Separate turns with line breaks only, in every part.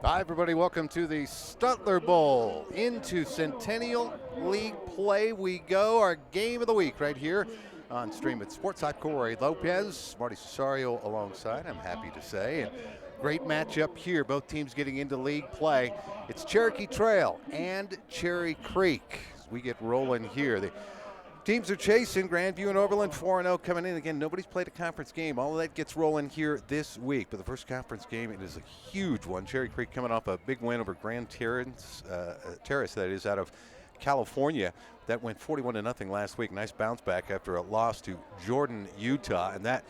Hi, everybody. Welcome to the Stutler Bowl. Into Centennial League play we go. Our game of the week right here on Stream at Sports. I'm Cory Lopez, Marty Cesario alongside, I'm happy to say. And great matchup here. Both teams getting into league play. It's Cherokee Trail and Cherry Creek as we get rolling here. The teams are chasing Grandview and Overland 4-0 coming in. Again, nobody's played a conference game. All of that gets rolling here this week. But the first conference game, it is a huge one. Cherry Creek coming off a big win over Grand Terrace, that is, out of California. That went 41-0 last week. Nice bounce back after a loss to Jordan, Utah. And that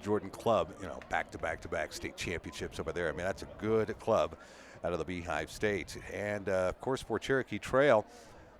Jordan club, back-to-back state championships over there. I mean, that's a good club out of the Beehive State. And, of course, for Cherokee Trail,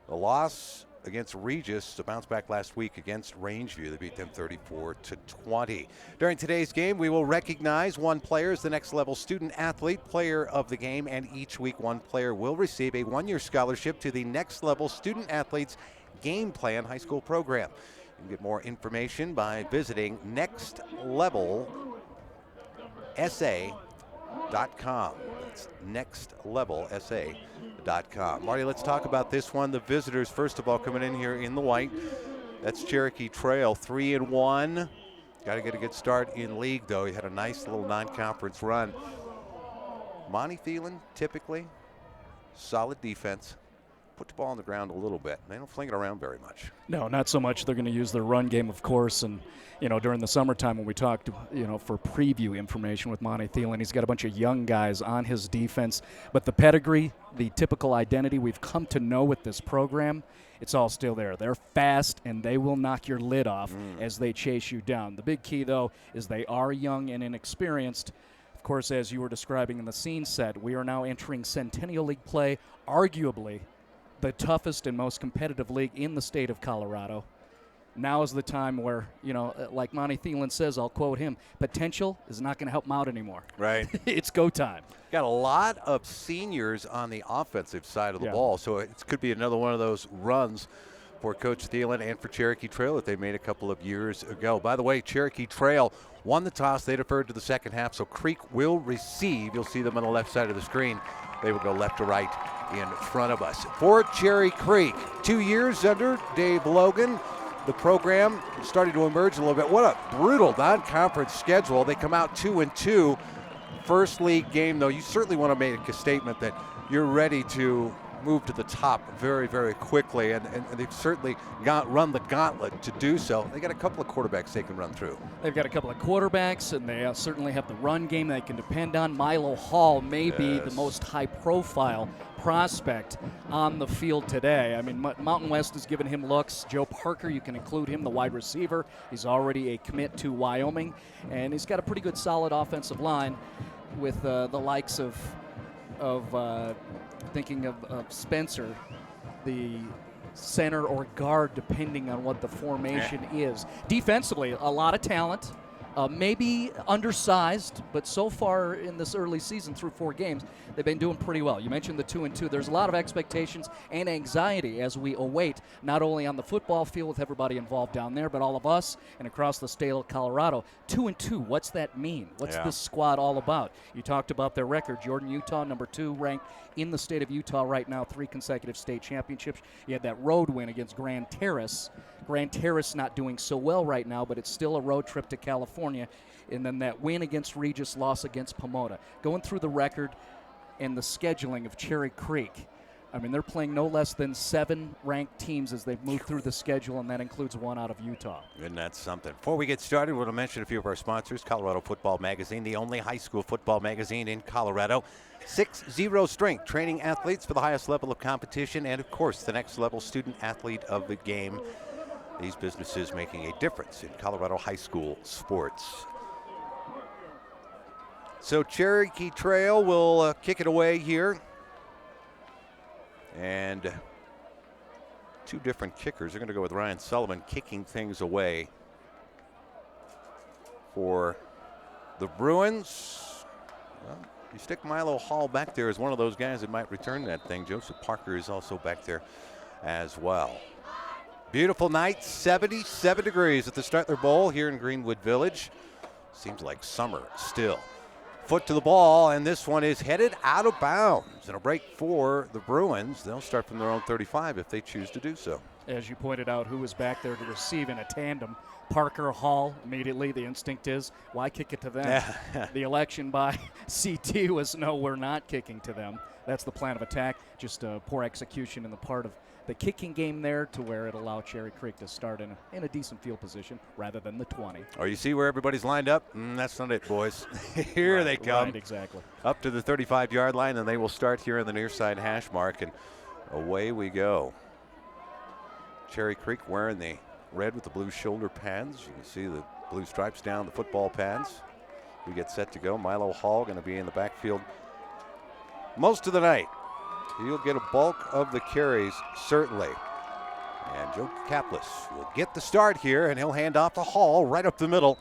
the loss against Regis, a bounce back last week against Rangeview. They beat them 34-20. During today's game, we will recognize one player as the next level student athlete player of the game, and each week one player will receive a one-year scholarship to the next level student athletes game plan high school program. You can get more information by visiting nextlevelsa.com. That's nextlevelsa.com. Marty, let's talk about this one. The visitors, first of all, coming in here in the white. That's Cherokee Trail, 3-1. Got to get a good start in league, though. He had a nice little non-conference run. Monty Thielen, typically, solid defense. Put the ball on the ground a little bit. They don't fling it around very much.
No, not so much. They're going to use their run game, of course. And, during the summertime when we talked, for preview information with Monty Thielen, he's got a bunch of young guys on his defense. But the pedigree, the typical identity we've come to know with this program, it's all still there. They're fast, and they will knock your lid off as they chase you down. The big key, though, is they are young and inexperienced. Of course, as you were describing in the scene set, we are now entering Centennial League play, arguably the toughest and most competitive league in the state of Colorado. Now is the time where, like Monty Thielen says, I'll quote him, potential is not going to help him out anymore.
Right.
It's go time.
Got a lot of seniors on the offensive side of the ball, so it could be another one of those runs for Coach Thielen and for Cherokee Trail that they made a couple of years ago. By the way, Cherokee Trail won the toss. They deferred to the second half, so Creek will receive. You'll see them on the left side of the screen. They will go left to right in front of us. For Cherry Creek, 2 years under Dave Logan, the program started to emerge a little bit. What a brutal non-conference schedule. They come out 2-2. First league game, though, you certainly want to make a statement that you're ready to move to the top very, very quickly, and they've certainly run the gauntlet to do so. They got a couple of quarterbacks they can run through.
They've got a couple of quarterbacks, and they certainly have the run game they can depend on. Milo Hall may be the most high-profile prospect on the field today. I mean, Mountain West has given him looks. Joe Parker, you can include him, the wide receiver. He's already a commit to Wyoming, and he's got a pretty good solid offensive line with the likes of thinking of Spencer, the center or guard, depending on what the formation is. Defensively, a lot of talent. Maybe undersized, but so far in this early season through 4 games, they've been doing pretty well. You mentioned the 2-2. There's a lot of expectations and anxiety as we await, not only on the football field with everybody involved down there, but all of us and across the state of Colorado. 2-2, what's that mean? What's this squad all about? You talked about their record. Jordan, Utah, number 2 ranked in the state of Utah right now, 3 consecutive state championships. You had that road win against Grand Terrace. Grand Terrace not doing so well right now, but it's still a road trip to California. And then that win against Regis, loss against Pomona. Going through the record and the scheduling of Cherry Creek, I mean, they're playing no less than 7 ranked teams as they've moved through the schedule, and that includes 1 out of Utah.
And that's something. Before we get started, we'll mention a few of our sponsors. Colorado Football Magazine, the only high school football magazine in Colorado. 6-0 strength, training athletes for the highest level of competition, and, of course, the next level student athlete of the game. These businesses making a difference in Colorado high school sports. So Cherokee Trail will kick it away here. And 2 different kickers. They're going to go with Ryan Sullivan kicking things away for the Bruins. Well, you stick Milo Hall back there as one of those guys that might return that thing. Joseph Parker is also back there as well. Beautiful night, 77 degrees at the Stutler Bowl here in Greenwood Village. Seems like summer still. foot to the ball, and this one is headed out of bounds. And a break for the Bruins. They'll start from their own 35 if they choose to do so.
As you pointed out, who was back there to receive in a tandem? Parker, Hall. Immediately the instinct is, why kick it to them? The election by CT was, no, we're not kicking to them. That's the plan of attack. Just poor execution in the part of the kicking game there to where it allowed Cherry Creek to start in a decent field position rather than the 20.
Oh, you see where everybody's lined up? That's not it, boys. Here they come.
Right, exactly.
Up to the 35-yard line, and they will start here in the near side hash mark, and away we go. Cherry Creek wearing the red with the blue shoulder pads. You can see the blue stripes down the football pads. We get set to go. Milo Hall going to be in the backfield most of the night. He'll get a bulk of the carries, certainly. And Joe Kaplis will get the start here, and he'll hand off to Hall right up the middle.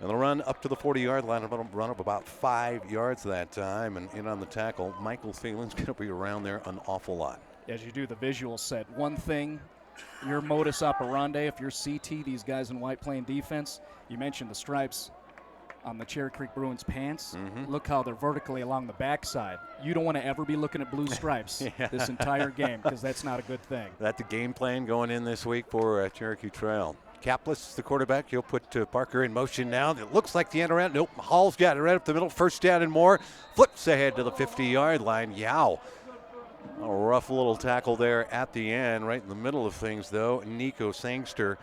And they'll run up to the 40-yard line, a run of about 5 yards that time. And in on the tackle, Michael Thielen's going to be around there an awful lot.
As you do the visual set, one thing, your modus operandi, if you're CT, these guys in white playing defense, you mentioned the stripes on the Cherry Creek Bruins pants. Look how they're vertically along the backside. You don't want to ever be looking at blue stripes this entire game, because that's not a good thing.
That's the game plan going in this week for Cherokee Trail. Kaplis, the quarterback, he'll put Parker in motion now. It looks like the end around. Nope, Hall's got it right up the middle. First down and more. Flips ahead to the 50-yard line. Yow. A rough little tackle there at the end. Right in the middle of things, though, Nico Sangster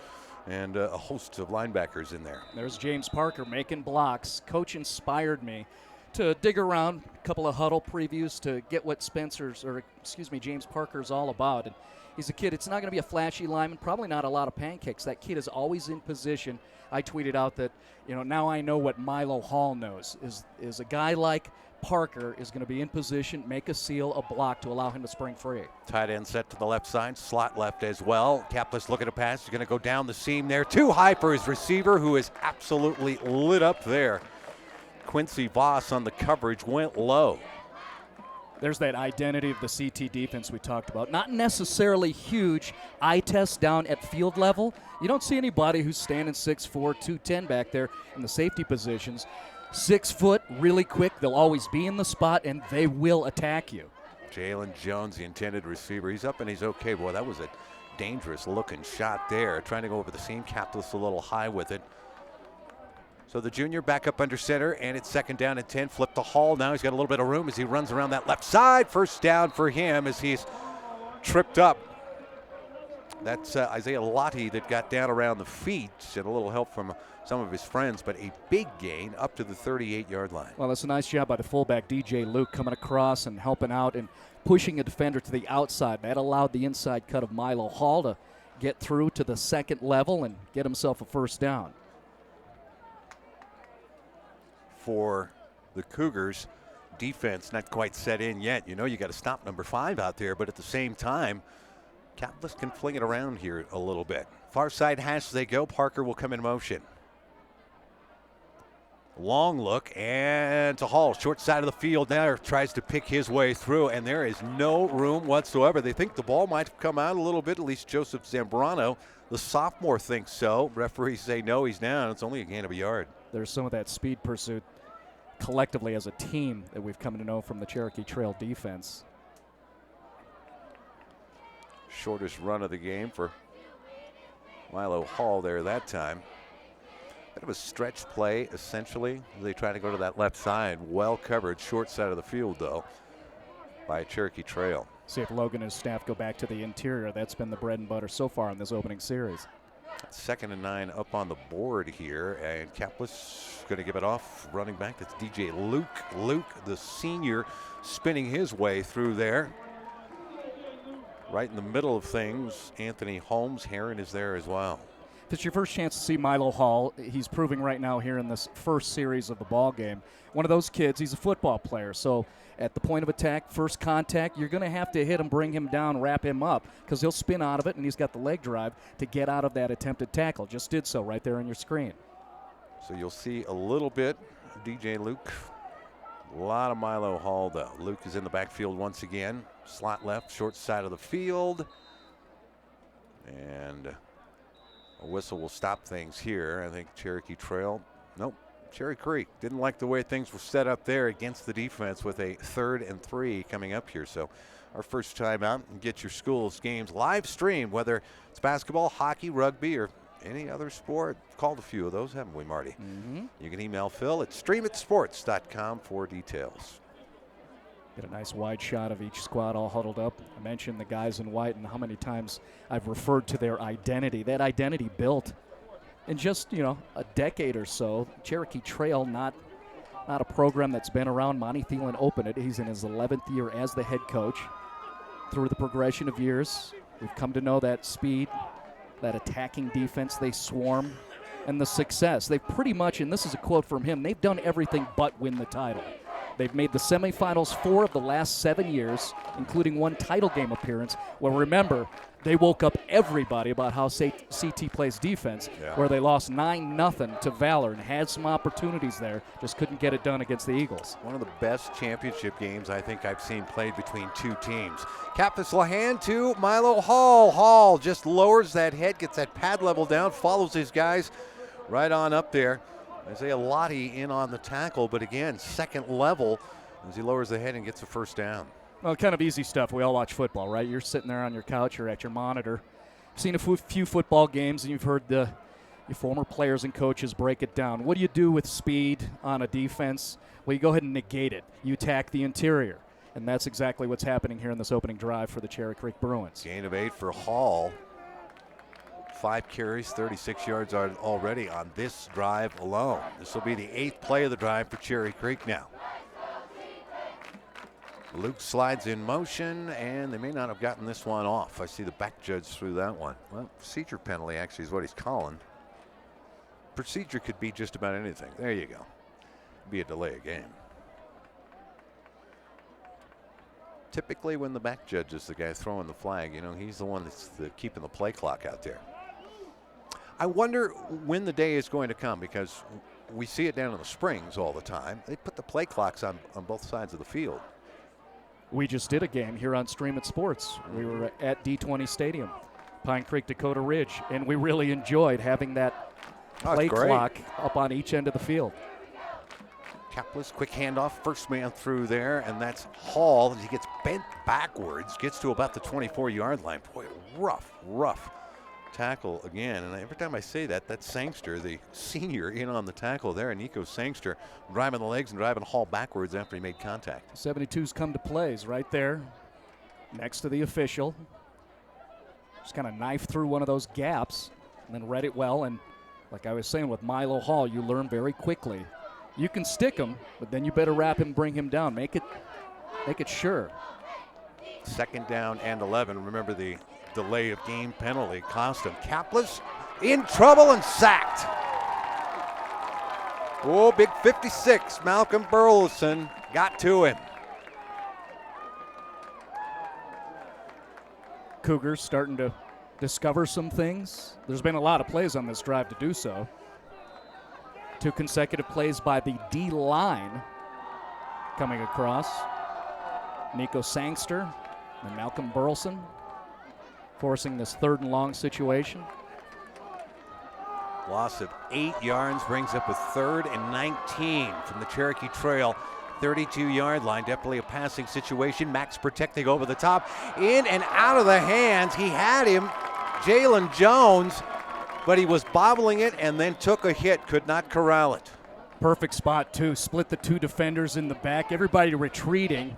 and a host of linebackers in there.
There's James Parker making blocks. Coach inspired me to dig around a couple of huddle previews to get what James Parker's all about. And he's a kid, it's not going to be a flashy lineman, probably not a lot of pancakes. That kid is always in position. I tweeted out that, now I know what Milo Hall knows, is a guy like Parker is going to be in position, make a seal, a block to allow him to spring free.
Tight end set to the left side, slot left as well. Kaplis looking to pass. He's going to go down the seam there. Too high for his receiver, who is absolutely lit up there. Quincy Voss on the coverage went low.
There's that identity of the CT defense we talked about. Not necessarily huge eye test down at field level. You don't see anybody who's standing 6'4", 210 back there in the safety positions. 6 foot, really quick. They'll always be in the spot, and they will attack you.
Jalen Jones, the intended receiver. He's up and he's okay. Boy, that was a dangerous-looking shot there. Trying to go over the seam. Kaplis a little high with it. So the junior back up under center, and it's 2nd down and 10. Flip to Hall. Now he's got a little bit of room as he runs around that left side. First down for him as he's tripped up. That's Isaiah Lottie that got down around the feet, and a little help from some of his friends, but a big gain up to the 38-yard line.
Well, that's a nice job by the fullback, DJ Luke, coming across and helping out and pushing a defender to the outside. That allowed the inside cut of Milo Hall to get through to the second level and get himself a first down.
For the Cougars, defense not quite set in yet. You got to stop number 5 out there, but at the same time, Kaplis can fling it around here a little bit. Far side hash they go. Parker will come in motion. Long look, and to Hall, short side of the field now, tries to pick his way through, and there is no room whatsoever. They think the ball might come out a little bit, at least Joseph Zambrano. The sophomore thinks so. Referees say no, he's down. It's only a gain of a yard.
There's some of that speed pursuit collectively as a team that we've come to know from the Cherokee Trail defense.
Shortest run of the game for Milo Hall there that time. Bit of a stretch play, essentially. They try to go to that left side. Well covered, short side of the field, though, by Cherokee Trail.
See if Logan and his staff go back to the interior. That's been the bread and butter so far in this opening series.
2nd and 9 up on the board here, and Kaplis going to give it off. Running back, that's DJ Luke. Luke, the senior, spinning his way through there. Right in the middle of things, Anthony Holmes. Heron is there as well.
If it's your first chance to see Milo Hall, he's proving right now here in this first series of the ball game. One of those kids, he's a football player, so at the point of attack, first contact, you're going to have to hit him, bring him down, wrap him up, because he'll spin out of it, and he's got the leg drive to get out of that attempted tackle. Just did so right there on your screen.
So you'll see a little bit of DJ Luke. A lot of Milo Hall, though. Luke is in the backfield once again. Slot left, short side of the field. And a whistle will stop things here. I think Cherokee Trail, nope, Cherry Creek didn't like the way things were set up there against the defense with a 3rd and 3 coming up here. So our first time out, and get your school's games live streamed, whether it's basketball, hockey, rugby, or any other sport. Called a few of those, haven't we, Marty?
Mm-hmm.
You can email Phil at streamitsports.com for details.
Get a nice wide shot of each squad all huddled up. I mentioned the guys in white and how many times I've referred to their identity. That identity built in just, a decade or so. Cherokee Trail, not a program that's been around. Monty Thielen opened it. He's in his 11th year as the head coach. Through the progression of years, we've come to know that speed, that attacking defense, they swarm, and the success. They've pretty much, and this is a quote from him, they've done everything but win the title. They've made the semifinals 4 of the last 7 years, including 1 title game appearance. Well, remember, they woke up everybody about how CT plays defense, where they lost 9-0 to Valor and had some opportunities there, just couldn't get it done against the Eagles.
One of the best championship games I think I've seen played between 2 teams. Kappas Lahan to Milo Hall. Hall just lowers that head, gets that pad level down, follows his guys right on up there. Isaiah Lottie in on the tackle, but again, second level as he lowers the head and gets a first down.
Well, kind of easy stuff. We all watch football, right? You're sitting there on your couch or at your monitor. You've seen a few football games, and you've heard your former players and coaches break it down. What do you do with speed on a defense? Well, you go ahead and negate it. You attack the interior, and that's exactly what's happening here in this opening drive for the Cherokee Creek Bruins.
Gain of 8 for Hall. 5 carries, 36 yards already on this drive alone. This will be the 8th play of the drive for Cherry Creek now. Luke slides in motion, and they may not have gotten this one off. I see the back judge threw that one. Well, procedure penalty actually is what he's calling. Procedure could be just about anything. There you go. Be a delay of game. Typically when the back judge is the guy throwing the flag, he's the one that's keeping the play clock out there. I wonder when the day is going to come, because we see it down in the Springs all the time. They put the play clocks on both sides of the field.
We just did a game here on Stream It Sports. We were at D20 Stadium, Pine Creek, Dakota Ridge, and we really enjoyed having that play clock up on each end of the field.
Kaplas, quick handoff, first man through there, and that's Hall. He gets bent backwards, gets to about the 24-yard line. Boy, rough tackle again. And every time I say that, that's Sangster, the senior, in on the tackle there. Nico Sangster driving the legs and driving Hall backwards after he made contact.
72's come to plays right there next to the official. Just kind of knifed through one of those gaps and then read it well. And like I was saying with Milo Hall, you learn very quickly. You can stick him, but then you better wrap him, bring him down. Make it sure. 2nd
down and 11. Remember the delay of game penalty cost him. Kaplas in trouble and sacked. Oh, big 56. Malcolm Burleson got to him.
Cougars starting to discover some things. There's been a lot of plays on this drive to do so. 2 consecutive plays by the D-line coming across. Nico Sangster and Malcolm Burleson forcing this 3rd and long situation.
Loss of 8 yards brings up a 3rd and 19 from the Cherokee Trail 32-yard line. Definitely a passing situation. Max protecting over the top. In and out of the hands. He had him, Jalen Jones, but he was bobbling it and then took a hit. Could not corral it.
Perfect spot, too. Split the 2 defenders in the back. Everybody retreating.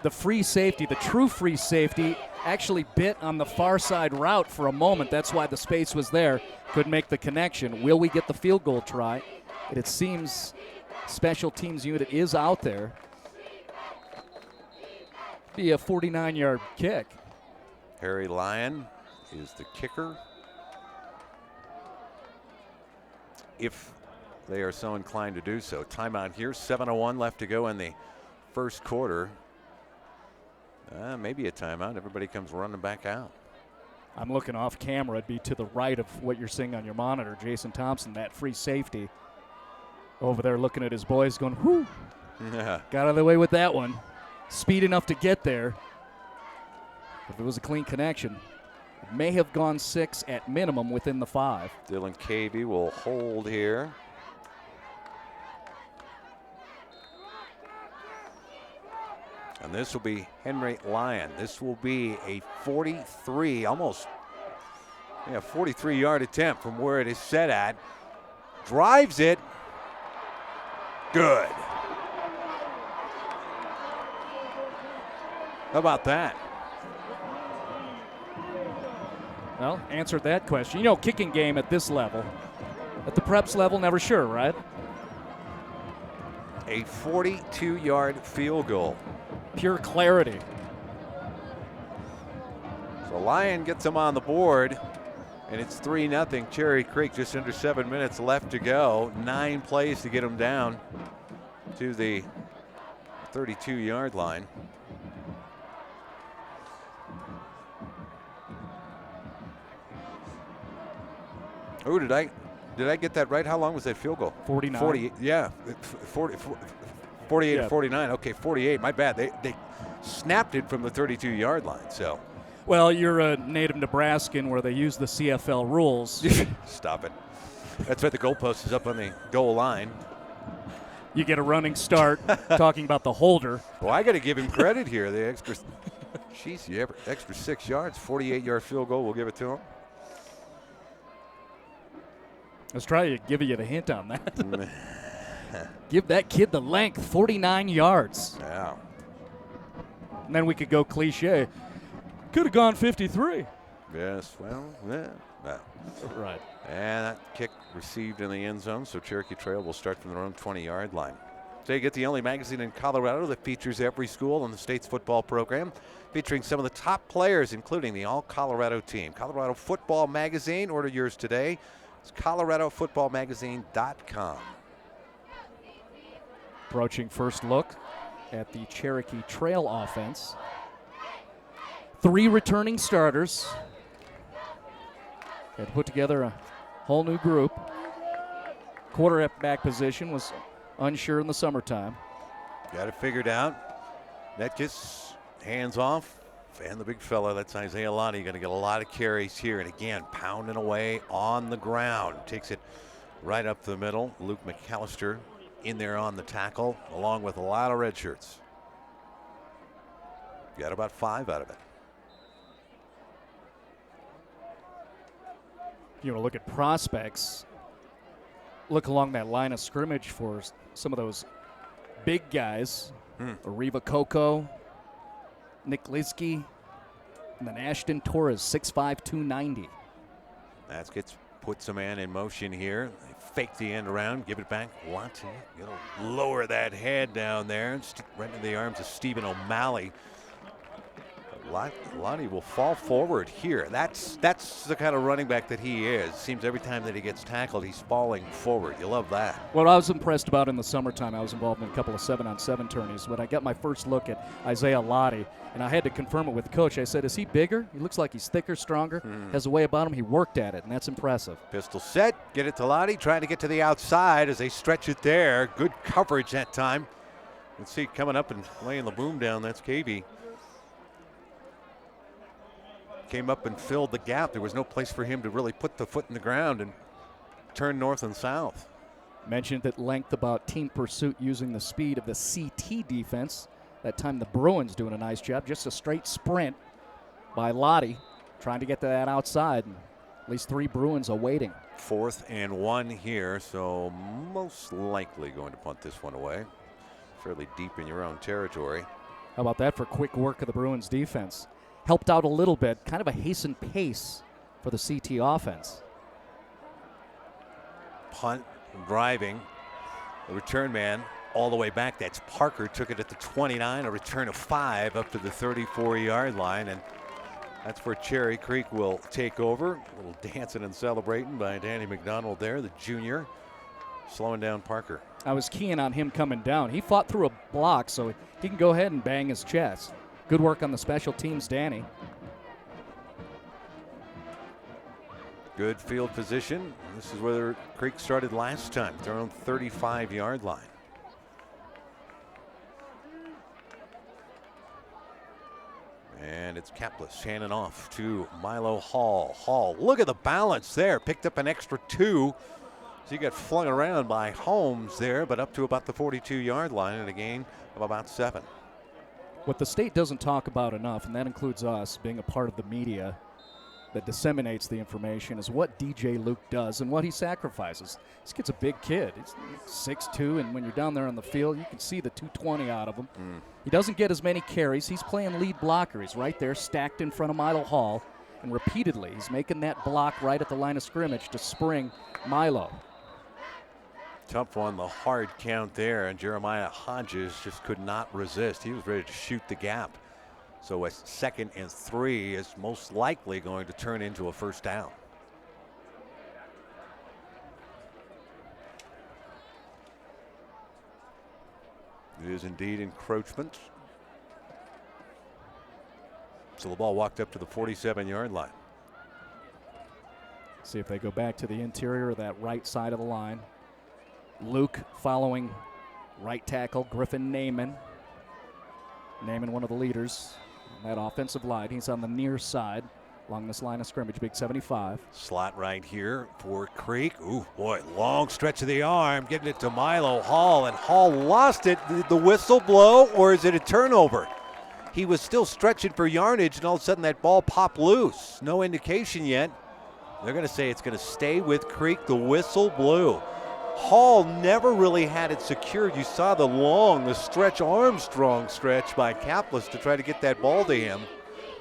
The free safety, the true free safety, actually bit on the far side route for a moment. That's why the space was there. Couldn't make the connection. Will we get the field goal try? It seems special teams unit is out there. Be a 49-yard kick.
Harry Lyon is the kicker. If they are so inclined to do so. Timeout here, 7:01 left to go in the first quarter. Maybe a timeout. Everybody comes running back out.
I'm looking off camera. It'd be to the right of what you're seeing on your monitor. Jason Thompson, that free safety, over there looking at his boys going, whoo.
Yeah.
Got out of the way with that one. Speed enough to get there. If it was a clean connection, it may have gone 6 at minimum within the 5.
Dylan Cavey will hold here. And this will be Henry Lyon. This will be a 43, almost 43-yard attempt from where it is set at. Drives it. Good. How about that?
Well, answered that question. Kicking game at this level, at the preps level, never sure, right?
A 42-yard field goal.
Pure clarity.
So Lyon gets him on the board, and it's 3-0 Cherry Creek. Just under 7 minutes left to go. 9 plays to get him down to the 32-yard line. Oh, did I get that right? How long was that field goal?
49.
48. Yeah, 48 to 49. Okay, 48. My bad. They snapped it from the 32-yard line. So.
Well, you're a native Nebraskan where they use the CFL rules.
Stop it. That's why the goalpost is up on the goal line.
You get a running start talking about the holder.
Well, I got to give him credit here. The extra 6 yards, 48-yard field goal. We'll give it to him.
Let's try to give you the hint on that. Give that kid the length, 49 yards.
Yeah.
And then we could go cliche. Could have gone 53.
Yes, well, yeah.
Right.
And that kick received in the end zone, so Cherokee Trail will start from their own 20-yard line. So you get the only magazine in Colorado that features every school in the state's football program, featuring some of the top players, including the All-Colorado team. Colorado Football Magazine. Order yours today. It's coloradofoootballmagazine.com.
Approaching first look at the Cherokee Trail offense. 3 returning starters. Had put together a whole new group. Quarterback position was unsure in the summertime.
Got it figured out. Netkis, hands off. And the big fella, that's Isaiah Lonnie, going to get a lot of carries here. And again, pounding away on the ground. Takes it right up the middle. Luke McAllister in there on the tackle, along with a lot of red shirts. Got about 5 out of it.
You want to look at prospects. Look along that line of scrimmage for some of those big guys. Arriva Coco, Nick Liske, and then Ashton Torres, 6'5", 290.
That puts a man in motion here. They fake the end around, give it back. Lonnie, lower that head down there and stick right into the arms of Stephen O'Malley. Lonnie will fall forward here. That's the kind of running back that he is. Seems every time that he gets tackled, he's falling forward. You love that.
What I was impressed about in the summertime, I was involved in a couple of 7-on-7 tourneys. When I got my first look at Isaiah Lottie, and I had to confirm it with Coach, I said, is he bigger? He looks like he's thicker, stronger. Has a way about him. He worked at it, and that's impressive.
Pistol set. Get it to Lottie. Trying to get to the outside as they stretch it there. Good coverage that time. Let's see, coming up and laying the boom down. That's Cavey. Came up and filled the gap. There was no place for him to really put the foot in the ground and turn north and south.
Mentioned that length about team pursuit using the speed of the CT defense. That time the Bruins doing a nice job. Just a straight sprint by Lottie, trying to get to that outside. And at least 3 Bruins awaiting.
4th and 1 here, so most likely going to punt this one away. Fairly deep in your own territory.
How about that for quick work of the Bruins defense? Helped out a little bit, kind of a hastened pace for the CT offense.
Punt, driving, the return man all the way back. That's Parker, took it at the 29, a return of 5 up to the 34-yard line, and that's where Cherry Creek will take over. A little dancing and celebrating by Danny McDonald there, the junior, slowing down Parker.
I was keying on him coming down. He fought through a block, so he can go ahead and bang his chest. Good work on the special teams, Danny.
Good field position. This is where Creek started last time, their own 35-yard line. And it's Capless handing off to Milo Hall. Hall, look at the balance there. Picked up an extra 2. So he got flung around by Holmes there, but up to about the 42-yard line and a gain of about 7.
What the state doesn't talk about enough, and that includes us being a part of the media that disseminates the information, is what DJ Luke does and what he sacrifices. This kid's a big kid. He's 6'2", and when you're down there on the field, you can see the 220 out of him. He doesn't get as many carries. He's playing lead blocker. He's right there stacked in front of Milo Hall, and repeatedly he's making that block right at the line of scrimmage to spring Milo.
Tough one, the hard count there, and Jeremiah Hodges just could not resist. He was ready to shoot the gap. So a 2nd and 3 is most likely going to turn into a first down. It is indeed encroachment. So the ball walked up to the 47-yard line.
See if they go back to the interior of that right side of the line. Luke following right tackle Griffin Naaman. Naaman, one of the leaders on that offensive line. He's on the near side along this line of scrimmage, big 75.
Slot right here for Creek. Ooh, boy, long stretch of the arm, getting it to Milo Hall, and Hall lost it. Did the whistle blow, or is it a turnover? He was still stretching for yardage, and all of a sudden that ball popped loose. No indication yet. They're going to say it's going to stay with Creek. The whistle blew. Hall never really had it secured. You saw the stretch, Armstrong stretch by Kaplis to try to get that ball to him.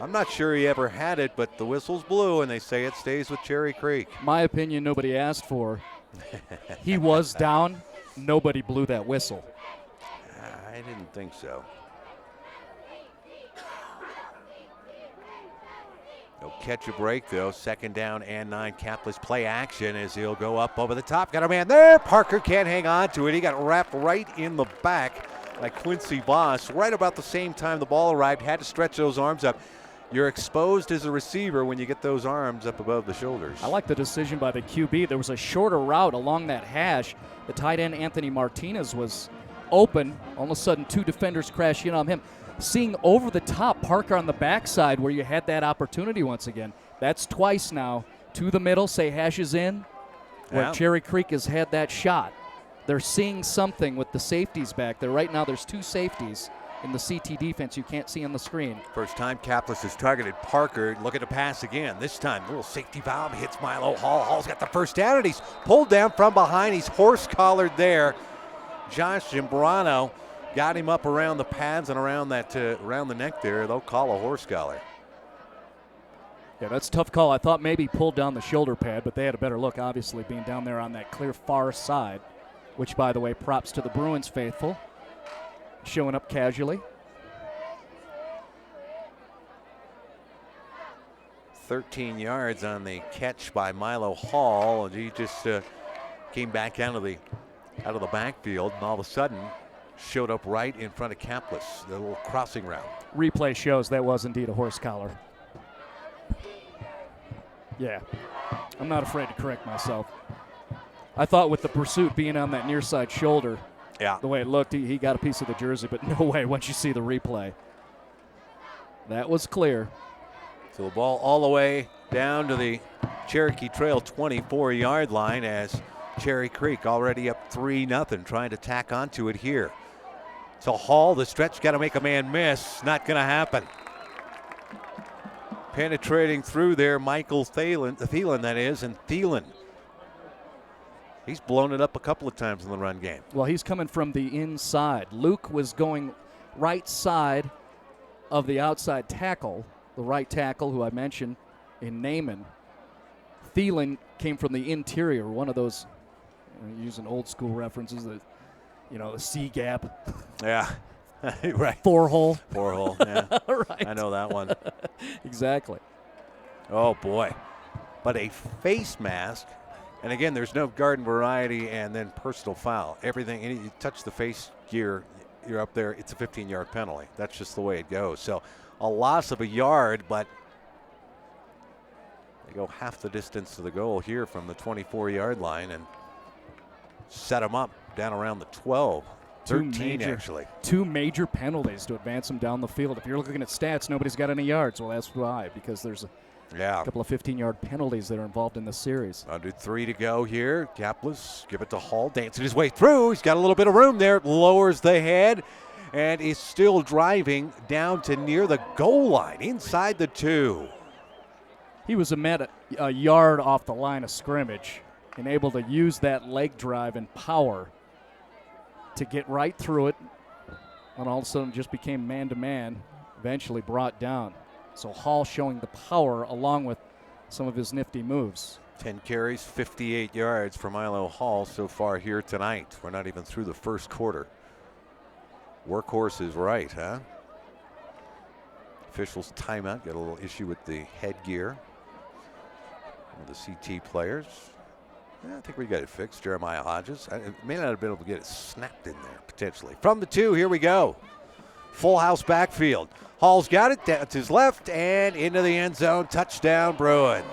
I'm not sure he ever had it, but the whistle's blew, and they say it stays with Cherry Creek.
My opinion, nobody asked for. He was down. Nobody blew that whistle.
I didn't think so. No catch a break, though. 2nd down and 9. Kaplis play action as he'll go up over the top. Got a man there. Parker can't hang on to it. He got wrapped right in the back by Quincy Voss. Right about the same time the ball arrived. Had to stretch those arms up. You're exposed as a receiver when you get those arms up above the shoulders.
I like the decision by the QB. There was a shorter route along that hash. The tight end, Anthony Martinez, was open. All of a sudden, 2 defenders crash in on him. Seeing over the top Parker on the backside where you had that opportunity once again. That's twice now. To the middle, say hash is in, where Cherry Creek has had that shot. They're seeing something with the safeties back there. Right now there's 2 safeties in the CT defense you can't see on the screen.
First time Kaplis has targeted Parker. Look at the pass again. This time, little safety valve hits Milo Hall. Hall's got the first down, and he's pulled down from behind. He's horse-collared there. Josh Gimbrano got him up around the pads and around the neck there. They'll call a horse collar.
Yeah, that's a tough call. I thought maybe pulled down the shoulder pad, but they had a better look, obviously, being down there on that clear far side, which, by the way, props to the Bruins faithful, showing up casually.
13 yards on the catch by Milo Hall, and he just came back out of the backfield, and all of a sudden showed up right in front of Kaplis, the little crossing route.
Replay shows that was indeed a horse collar. Yeah, I'm not afraid to correct myself. I thought with the pursuit being on that near side shoulder, the way it looked, he got a piece of the jersey, but no way once you see the replay. That was clear.
So the ball all the way down to the Cherokee Trail 24-yard line as Cherry Creek already up 3-0, trying to tack onto it here. So Hall, the stretch, got to make a man miss. Not going to happen. Penetrating through there, Michael Thielen, that is, and Thielen. He's blown it up a couple of times in the run game.
Well, he's coming from the inside. Luke was going right side of the outside tackle, the right tackle who I mentioned in Naaman. Thielen came from the interior, one of those, using old school references, the C gap.
Yeah, right.
4-hole.
4-hole, yeah.
Right.
I know that one.
Exactly.
Oh, boy. But a face mask, and again, there's no garden variety and then personal foul. Everything, you touch the face gear, you're up there, it's a 15-yard penalty. That's just the way it goes. So a loss of a yard, but they go half the distance to the goal here from the 24-yard line and set them up down around the 12. 13, actually. 2
major penalties to advance them down the field. If you're looking at stats, nobody's got any yards. Well, that's why, because there's a couple of 15-yard penalties that are involved in this series.
Under 3 to go here. Kaplis, give it to Hall, dancing his way through. He's got a little bit of room there. Lowers the head. and is still driving down to near the goal line, inside the 2.
He was a yard off the line of scrimmage and able to use that leg drive and power to get right through it, and all of a sudden just became man-to-man, eventually brought down. So Hall showing the power along with some of his nifty moves.
10 carries, 58 yards for Milo Hall so far here tonight. We're not even through the first quarter. Workhorse is right, huh? Officials timeout, got a little issue with the headgear of the CT players. Yeah, I think we got it fixed. Jeremiah Hodges. May not have been able to get it snapped in there, potentially. From the 2, here we go. Full house backfield. Hall's got it, down to his left, and into the end zone. Touchdown, Bruins.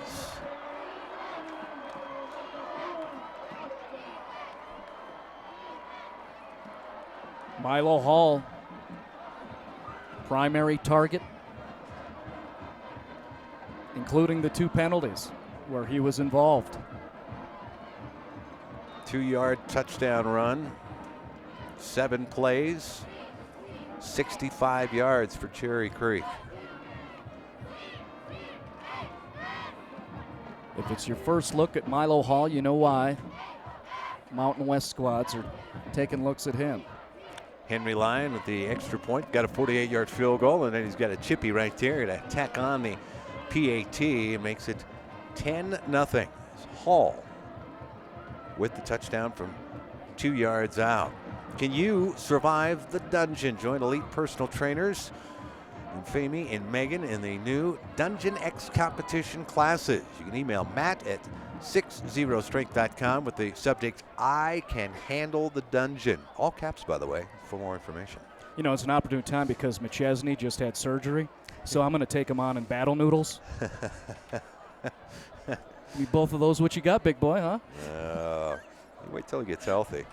Milo Hall, primary target, including the 2 penalties where he was involved.
2-yard touchdown run, 7 plays, 65 yards for Cherry Creek.
If it's your first look at Milo Hall, you know why. Mountain West squads are taking looks at him.
Henry Lyon with the extra point, got a 48-yard field goal, and then he's got a chippy right there to tack on the PAT. It makes it 10-0. Hall with the touchdown from 2 yards out. Can you survive the dungeon? Join elite personal trainers and Femi and Megan in the new Dungeon X competition classes. You can email Matt at 60strength.com with the subject, I can handle the dungeon. All caps, by the way, for more information.
You know, it's an opportune time because McChesney just had surgery, so I'm going to take him on in battle noodles. Need both of those what you got, big boy, huh?
You wait till he gets healthy.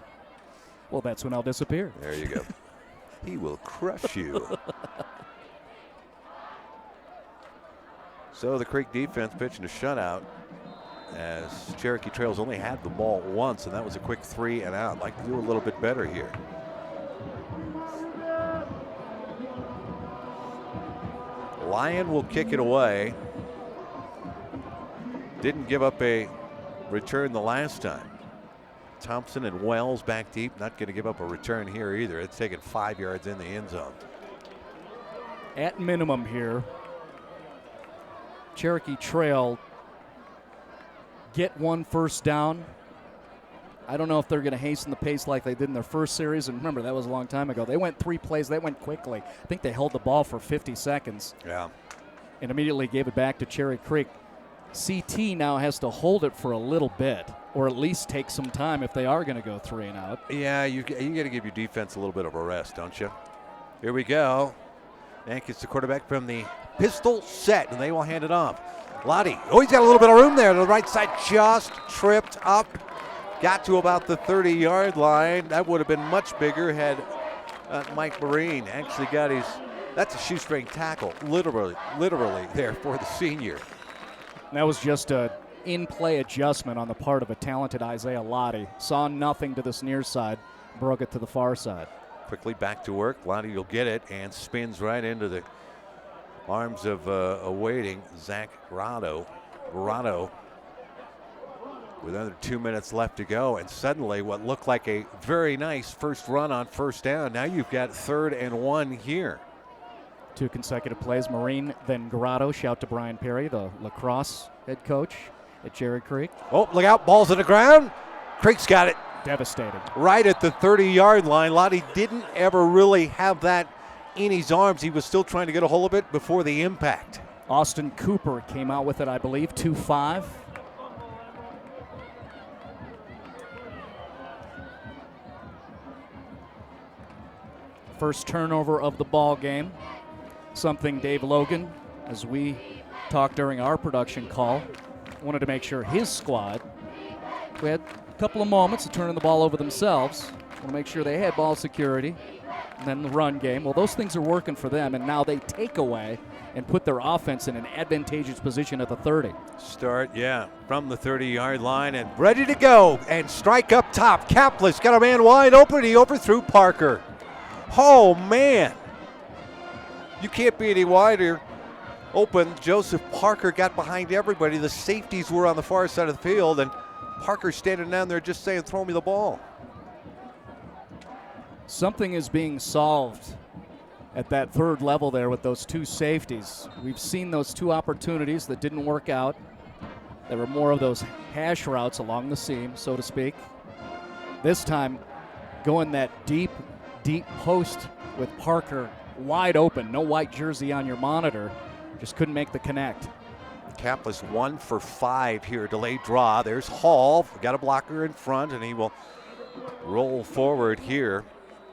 Well, that's when I'll disappear.
There you go. He will crush you. So the Creek defense pitching a shutout as Cherokee Trail's only had the ball once, and that was a quick 3 and out. Like to do a little bit better here. Lyon will kick it away. Didn't give up a return the last time. Thompson and Wells back deep, not going to give up a return here either. It's taken 5 yards in the end zone.
At minimum here, Cherokee Trail get 1 first down. I don't know if they're going to hasten the pace like they did in their first series. And remember, that was a long time ago. They went 3 plays. They went quickly. I think they held the ball for 50 seconds.
Yeah.
And immediately gave it back to Cherry Creek. CT now has to hold it for a little bit, or at least take some time if they are going to go 3 and out.
Yeah, you got to give your defense a little bit of a rest, don't you? Here we go. And gets the quarterback from the pistol set, and they will hand it off. Lottie, he's got a little bit of room there to the right side, just tripped up. Got to about the 30-yard line. That would have been much bigger had Mike Marine actually got his, that's a shoestring tackle, literally there for the senior.
That was just a in-play adjustment on the part of a talented Isaiah Lottie. Saw nothing to this near side, broke it to the far side.
Quickly back to work. Lottie will get it and spins right into the arms of awaiting Zach Rado. With under 2 minutes left to go, and suddenly what looked like a very nice first run on first down. Now you've got 3rd and 1 here.
2 consecutive plays. Marine, then Grotto. Shout to Brian Perry, the lacrosse head coach at Cherry Creek.
Oh, look out. Ball's on the ground. Creek's got it.
Devastating.
Right at the 30-yard line. Lottie didn't ever really have that in his arms. He was still trying to get a hold of it before the impact.
Austin Cooper came out with it, I believe, 2-5. First turnover of the ball game. Something Dave Logan, as we talked during our production call, wanted to make sure his squad, we had a couple of moments of turning the ball over themselves, want to make sure they had ball security, and then the run game. Well, those things are working for them, and now they take away and put their offense in an advantageous position at the 30.
Start, yeah, from the 30-yard line and ready to go and strike up top. Capless got a man wide open. He overthrew Parker. Oh, man. You can't be any wider open. Joseph Parker got behind everybody. The safeties were on the far side of the field, and Parker's standing down there just saying, throw me the ball.
Something is being solved at that third level there with those two safeties. We've seen those two opportunities that didn't work out. There were more of those hash routes along the seam, so to speak. This time, going that deep post with Parker wide open. No white jersey on your monitor. Just couldn't make the connect.
Kaplis 1 for 5 here. Delayed draw. There's Hall. Got a blocker in front, and he will roll forward here.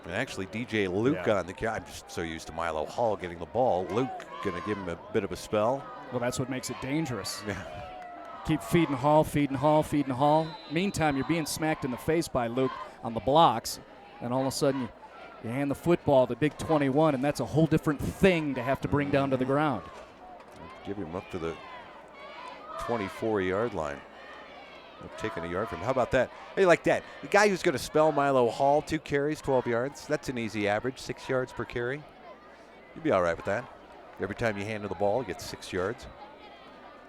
And actually, DJ Luke on the catch. I'm just so used to Milo Hall getting the ball. Luke going to give him a bit of a spell.
Well, that's what makes it dangerous.
Yeah.
Keep feeding Hall, feeding Hall, feeding Hall. Meantime, you're being smacked in the face by Luke on the blocks, and all of a sudden you hand the football to Big 21, and that's a whole different thing to have to bring down to the ground.
Give him up to the 24-yard line. Taking a yard from him. How about that? Hey, like that. The guy who's going to spell Milo Hall, 2 carries, 12 yards. That's an easy average, 6 yards per carry. You'd be all right with that. Every time you hand him the ball, you get 6 yards.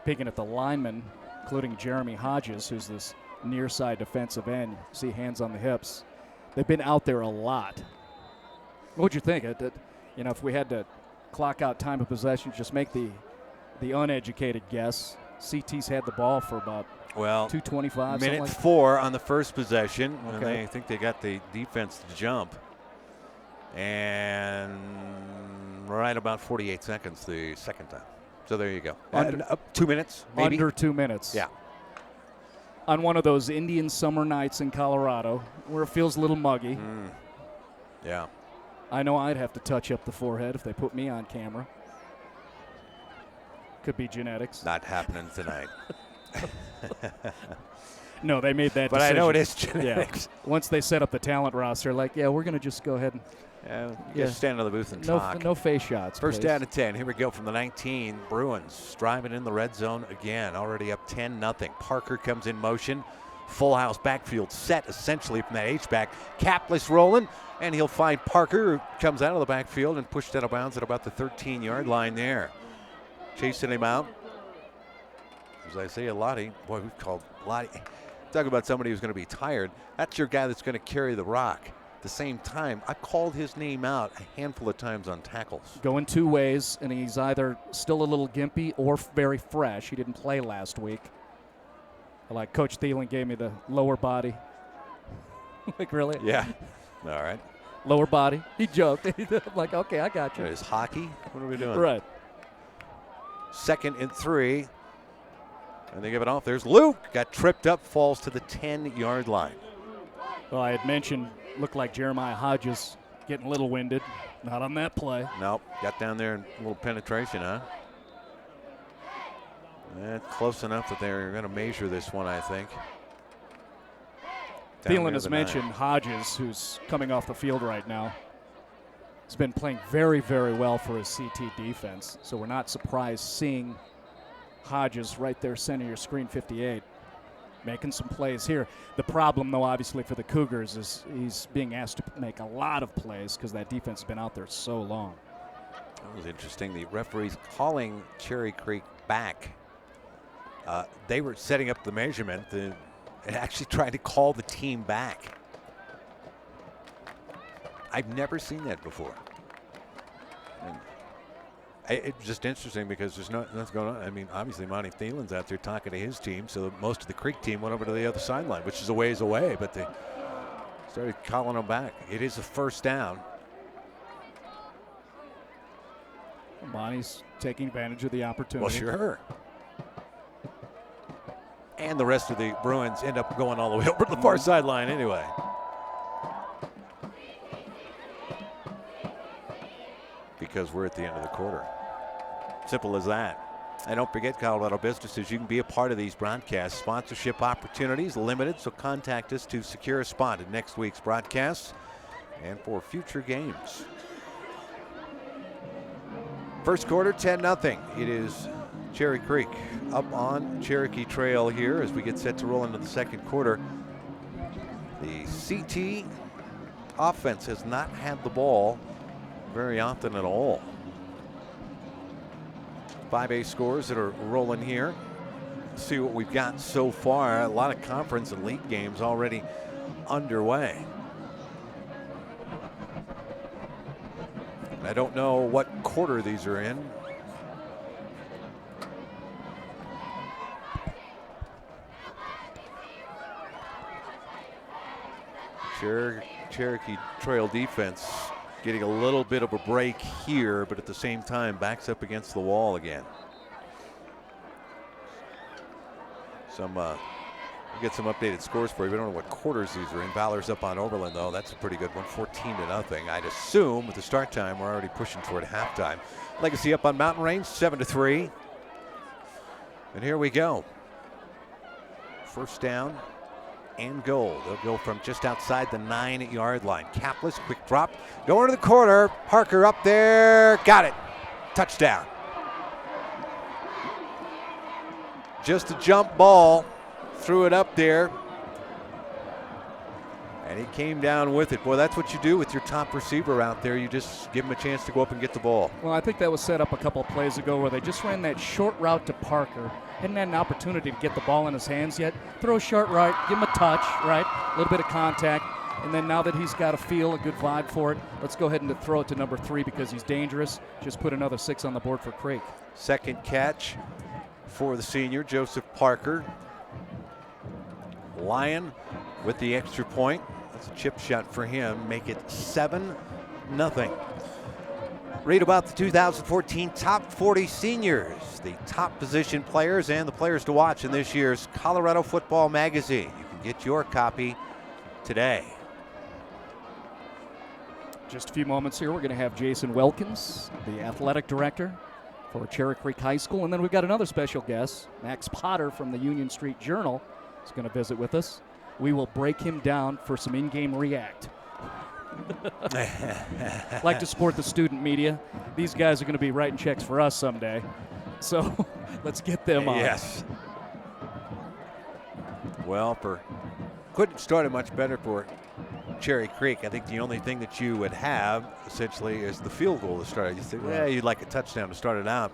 Picking at the linemen, including Jeremy Hodges, who's this near side defensive end. See hands on the hips. They've been out there a lot. What'd you think? If we had to clock out time of possession, just make the uneducated guess. CT's had the ball for about 2:25.
Minute
like
4 on the first possession.
Okay.
And they think they got the defense to jump. And right about 48 seconds the second time. So there you go.
Under,
2 minutes, maybe?
Under 2 minutes.
Yeah.
On one of those Indian summer nights in Colorado where it feels a little muggy.
Yeah.
I know I'd have to touch up the forehead if they put me on camera. Could be genetics.
Not happening tonight.
No, they made that
but
decision.
I know it is genetics.
Yeah. Once they set up the talent roster, we're going to just go ahead and
just stand in the booth and talk.
No face shots.
First
please.
down and 10. Here we go from the 19. Bruins driving in the red zone again. Already up 10-0. Parker comes in motion. Full house backfield set essentially from that H-back. Kaplis rolling, and he'll find Parker, who comes out of the backfield and pushed out of bounds at about the 13-yard line there. Chasing him out. As I say, Lottie. Boy, we've called Lottie. Talk about somebody who's going to be tired. That's your guy that's going to carry the rock. At the same time, I called his name out a handful of times on tackles.
Going 2 ways, and he's either still a little gimpy or very fresh. He didn't play last week. Like Coach Thielen gave me the lower body. Like, really?
Yeah. All right.
Lower body. He joked. I'm like, okay, I got you.
There's hockey. What are we doing?
Right.
2nd and 3. And they give it off. There's Luke. Got tripped up, falls to the 10-yard line.
Well, I had mentioned, looked like Jeremiah Hodges getting a little winded. Not on that play.
Nope. Got down there and a little penetration, huh? Close enough that they're going to measure this one, I think.
Thielen has mentioned Hodges, who's coming off the field right now. He's been playing very, very well for his CT defense, so we're not surprised seeing Hodges right there, center your screen 58, making some plays here. The problem, though, obviously for the Cougars is he's being asked to make a lot of plays because that defense has been out there so long.
That was interesting. The referees calling Cherry Creek back. They were setting up the measurement and actually trying to call the team back. I've never seen that before. And it's just interesting because there's nothing going on. I mean, obviously Monty Thielen's out there talking to his team, so most of the Creek team went over to the other sideline, which is a ways away, but they started calling them back. It is a first down.
Monty's taking advantage of the opportunity.
Well, sure. And the rest of the Bruins end up going all the way over to the far sideline anyway. Because we're at the end of the quarter. Simple as that. And don't forget, Colorado businesses, you can be a part of these broadcasts. Sponsorship opportunities limited, so contact us to secure a spot in next week's broadcasts and for future games. First quarter, 10-0. It is Cherry Creek up on Cherokee Trail here as we get set to roll into the second quarter. The CT offense has not had the ball very often at all. 5A scores that are rolling here. See what we've got so far. A lot of conference and league games already underway. I don't know what quarter these are in. Cherokee Trail defense getting a little bit of a break here, but at the same time backs up against the wall again. We'll get some updated scores for you. We don't know what quarters these are in. Valor's up on Overland, though. That's a pretty good one, 14-0. I'd assume with the start time, we're already pushing toward halftime. Legacy up on Mountain Range, 7-3. And here we go. First down and goal. They'll go from just outside the 9-yard line. Capless, quick drop, going to the corner. Parker up there, got it. Touchdown. Just a jump ball, threw it up there, and he came down with it. Boy, that's what you do with your top receiver out there. You just give him a chance to go up and get the ball.
Well, I think that was set up a couple of plays ago where they just ran that short route to Parker. Hadn't had an opportunity to get the ball in his hands yet. Throw a short right, give him a touch, right? A little bit of contact. And then now that he's got a feel, a good vibe for it, let's go ahead and throw it to number 3 because he's dangerous. Just put another 6 on the board for Creek.
Second catch for the senior, Joseph Parker. Lyon with the extra point. That's a chip shot for him. Make it 7-0. Read about the 2014 Top 40 Seniors, the top position players and the players to watch in this year's Colorado Football Magazine. You can get your copy today.
Just a few moments here. We're going to have Jason Wilkins, the athletic director for Cherokee Creek High School. And then we've got another special guest, Max Potter from the Union Street Journal. He's going to visit with us. We will break him down for some in-game react. Like to support the student media. These guys are going to be writing checks for us someday. So let's get them on.
Yes. Well, couldn't have started much better for Cherokee Creek. I think the only thing that you would have essentially is the field goal to start. You think, yeah, you'd like a touchdown to start it out.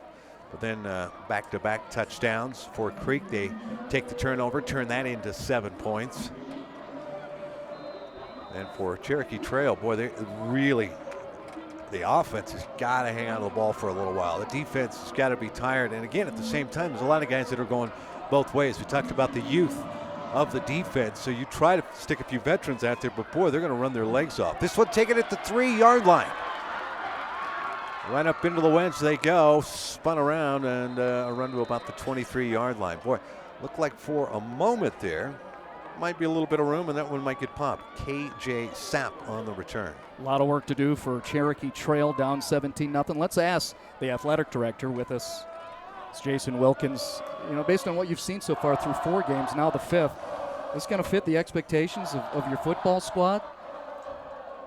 But then back-to-back touchdowns for Creek. They take the turnover, turn that into 7 points. And for Cherokee Trail, boy, they really, the offense has got to hang on to the ball for a little while. The defense has got to be tired. And again, at the same time, there's a lot of guys that are going both ways. We talked about the youth of the defense. So you try to stick a few veterans out there, but boy, they're going to run their legs off. This one taking it to 3-yard line. Right up into the wedge they go, spun around and a run to about the 23-yard line. Boy, looked like for a moment there, might be a little bit of room and that one might get popped. KJ Sapp on the return.
A lot of work to do for Cherokee Trail, down 17-0. Let's ask the athletic director with us. It's Jason Wilkins. You know, based on what you've seen so far through 4 games, now the 5th, is this going to fit the expectations of your football squad?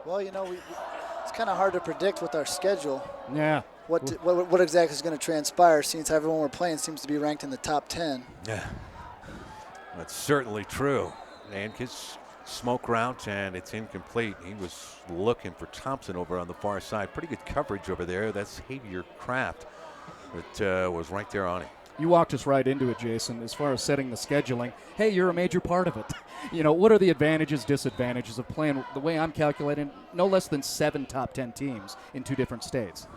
Well, you know, it's kind of hard to predict with our schedule.
Yeah.
What exactly is going to transpire, since everyone we're playing seems to be ranked in the top 10.
Yeah, that's certainly true. And his smoke route, and it's incomplete. He was looking for Thompson over on the far side. Pretty good coverage over there. That's Xavier Kraft that was right there on him.
You walked us right into it, Jason, as far as setting the scheduling. Hey, you're a major part of it. You know, what are the advantages, disadvantages of playing, the way I'm calculating, no less than 7 top 10 teams in 2 different states?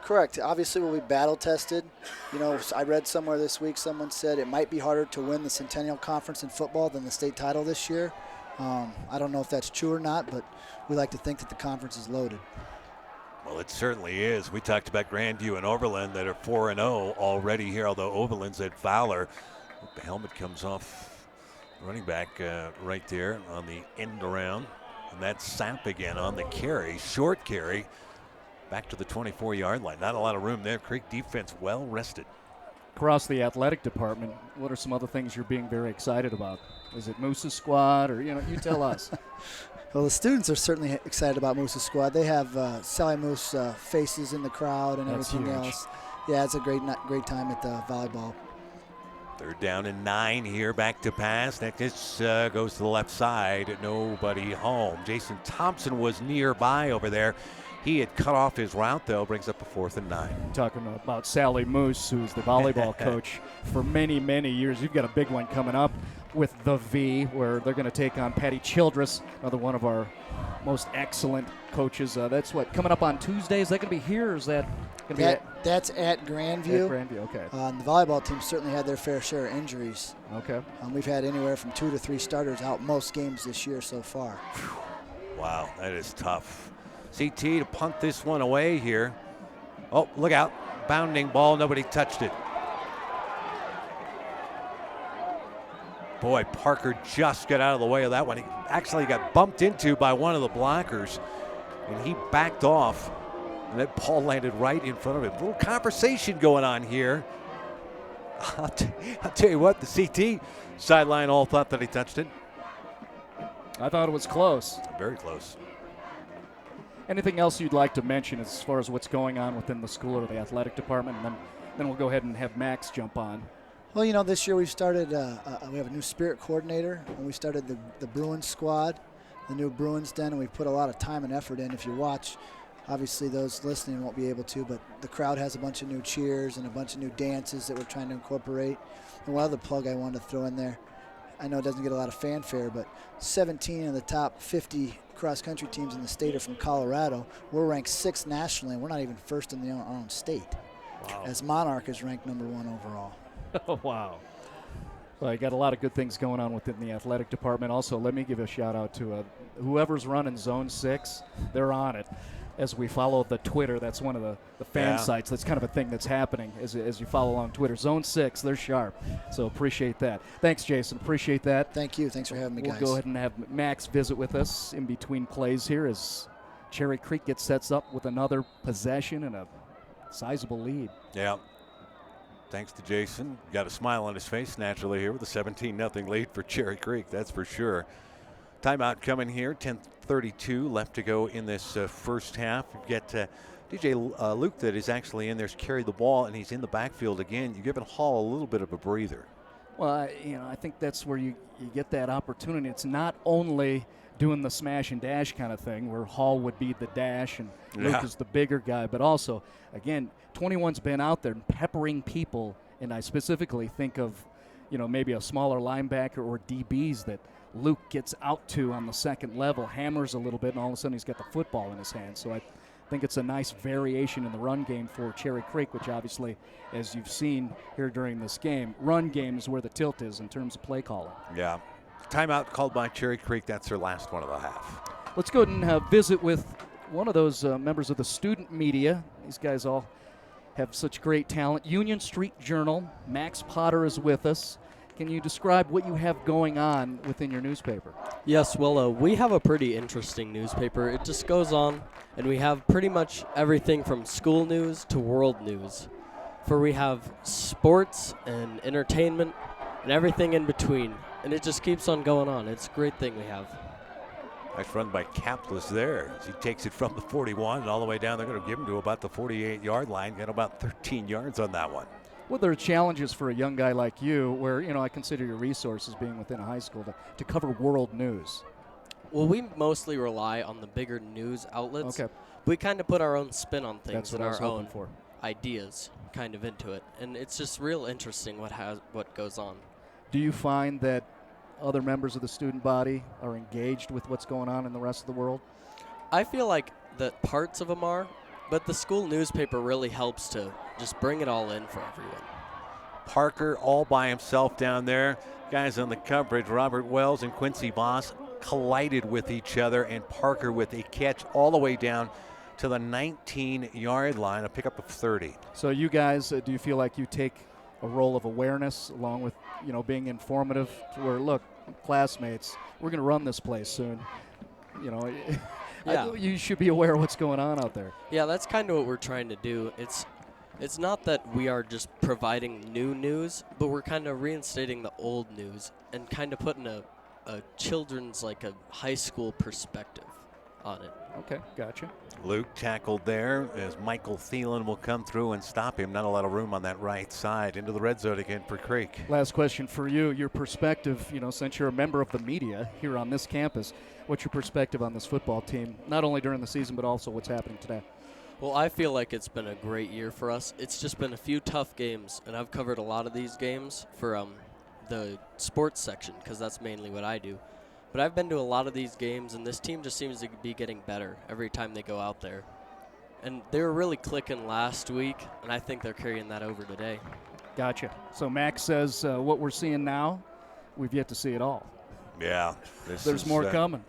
Correct. Obviously, we'll be battle tested. You know, I read somewhere this week someone said it might be harder to win the Centennial Conference in football than the state title this year. I don't know if that's true or not, but we like to think that the conference is loaded.
Well, it certainly is. We talked about Grandview and Overland that are 4-0 already here, although Overland's at Fowler. The helmet comes off running back right there on the end around. And that's Sapp again on the carry, short carry, back to the 24-yard line. Not a lot of room there. Creek defense well rested.
Across the athletic department, what are some other things you're being very excited about? Is it Moose's squad, or, you know, you tell us.
Well, the students are certainly excited about Moose's squad. They have Sally Moose faces in the crowd and
That's
everything
huge.
else. Yeah, it's a great time at the volleyball.
Third down and 9 here, back to pass. Next goes to the left side, nobody home. Jason Thompson was nearby over there. He had cut off his route, though, brings up a 4th and 9.
Talking about Sally Moose, who's the volleyball coach for many, many years. You've got a big one coming up with the V, where they're going to take on Patty Childress, another one of our most excellent coaches. That's what, coming up on Tuesday? Is that going to be here, or is that going to be
That's at Grandview.
At Grandview, okay.
The volleyball team certainly had their fair share of injuries.
Okay.
We've had anywhere from 2 to 3 starters out most games this year so far.
Wow, that is tough. CT to punt this one away here. Oh, look out. Bounding ball, nobody touched it. Boy, Parker just got out of the way of that one. He actually got bumped into by one of the blockers, and he backed off, and that ball landed right in front of him. A little conversation going on here. I'll tell you what, the CT sideline all thought that he touched it.
I thought it was close.
Very close.
Anything else you'd like to mention as far as what's going on within the school or the athletic department? And then we'll go ahead and have Max jump on.
Well, you know, this year we've started, we have a new spirit coordinator, and we started the Bruins squad, the new Bruins den, and we've put a lot of time and effort in. If you watch, obviously those listening won't be able to, but the crowd has a bunch of new cheers and a bunch of new dances that we're trying to incorporate. And one other plug I wanted to throw in there, I know it doesn't get a lot of fanfare, but 17 of the top 50 cross-country teams in the state are from Colorado. We're ranked 6th nationally, and we're not even first in our own state.
Wow.
As Monarch is ranked number 1 overall.
Oh, wow. Well, you got a lot of good things going on within the athletic department. Also, let me give a shout-out to whoever's running Zone 6. They're on it. As we follow the Twitter, that's one of the fan sites. That's kind of a thing that's happening as you follow along Twitter. Zone 6, they're sharp. So appreciate that. Thanks, Jason. Appreciate that.
Thank you. Thanks for having me, guys.
We'll go ahead and have Max visit with us in between plays here as Cherry Creek gets sets up with another possession and a sizable lead.
Yeah. Thanks to Jason. Got a smile on his face naturally here with a 17-0 lead for Cherry Creek, that's for sure. Timeout coming here, 10:32 left to go in this first half. You get DJ Luke that is actually in there's carried the ball, and he's in the backfield again. You're giving Hall a little bit of a breather.
Well, I think that's where you get that opportunity. It's not only doing the smash and dash kind of thing where Hall would be the dash and Luke is the bigger guy, but also, again, 21's been out there peppering people, and I specifically think of, maybe a smaller linebacker or DBs that Luke gets out to on the second level, hammers a little bit, and all of a sudden he's got the football in his hand. So I think it's a nice variation in the run game for Cherry Creek, which obviously, as you've seen here during this game, run game is where the tilt is in terms of play calling.
Yeah. Timeout called by Cherry Creek. That's their last one of the half.
Let's go ahead and visit with one of those members of the student media. These guys all have such great talent. Union Street Journal, Max Potter is with us. Can you describe what you have going on within your newspaper?
Yes, well, we have a pretty interesting newspaper. It just goes on, and we have pretty much everything from school news to world news. For we have sports and entertainment and everything in between, and it just keeps on going on. It's a great thing we have.
Nice run by Capless there. He takes it from the 41 and all the way down. They're going to give him to about the 48-yard line. Got about 13 yards on that one.
Well, there are challenges for a young guy like you where, I consider your resources being within a high school to cover world news.
Well, we mostly rely on the bigger news outlets.
Okay.
We kind of put our own spin on things and our own
for.
ideas kind of into it. And it's just real interesting what goes on.
Do you find that other members of the student body are engaged with what's going on in the rest of the world?
I feel like that parts of them are, but the school newspaper really helps to just bring it all in for everyone.
Parker all by himself down there. Guys on the coverage, Robert Wells and Quincy Voss collided with each other, and Parker with a catch all the way down to the 19-yard line, a pickup of 30.
So you guys, do you feel like you take a role of awareness along with, being informative to where, look, classmates, we're going to run this place soon.
Yeah.
You should be aware of what's going on out there.
Yeah, that's kind of what we're trying to do. It's not that we are just providing new news, but we're kind of reinstating the old news and kind of putting a children's, like a high school perspective on it.
Okay, gotcha.
Luke tackled there as Michael Thielen will come through and stop him. Not a lot of room on that right side. Into the red zone again for Creek.
Last question for you. Your perspective, since you're a member of the media here on this campus, what's your perspective on this football team, not only during the season but also what's happening today?
Well, I feel like it's been a great year for us. It's just been a few tough games, and I've covered a lot of these games for the sports section because that's mainly what I do. But I've been to a lot of these games, and this team just seems to be getting better every time they go out there. And they were really clicking last week, and I think they're carrying that over today.
Gotcha. So Max says what we're seeing now, we've yet to see it all.
Yeah.
There's more coming.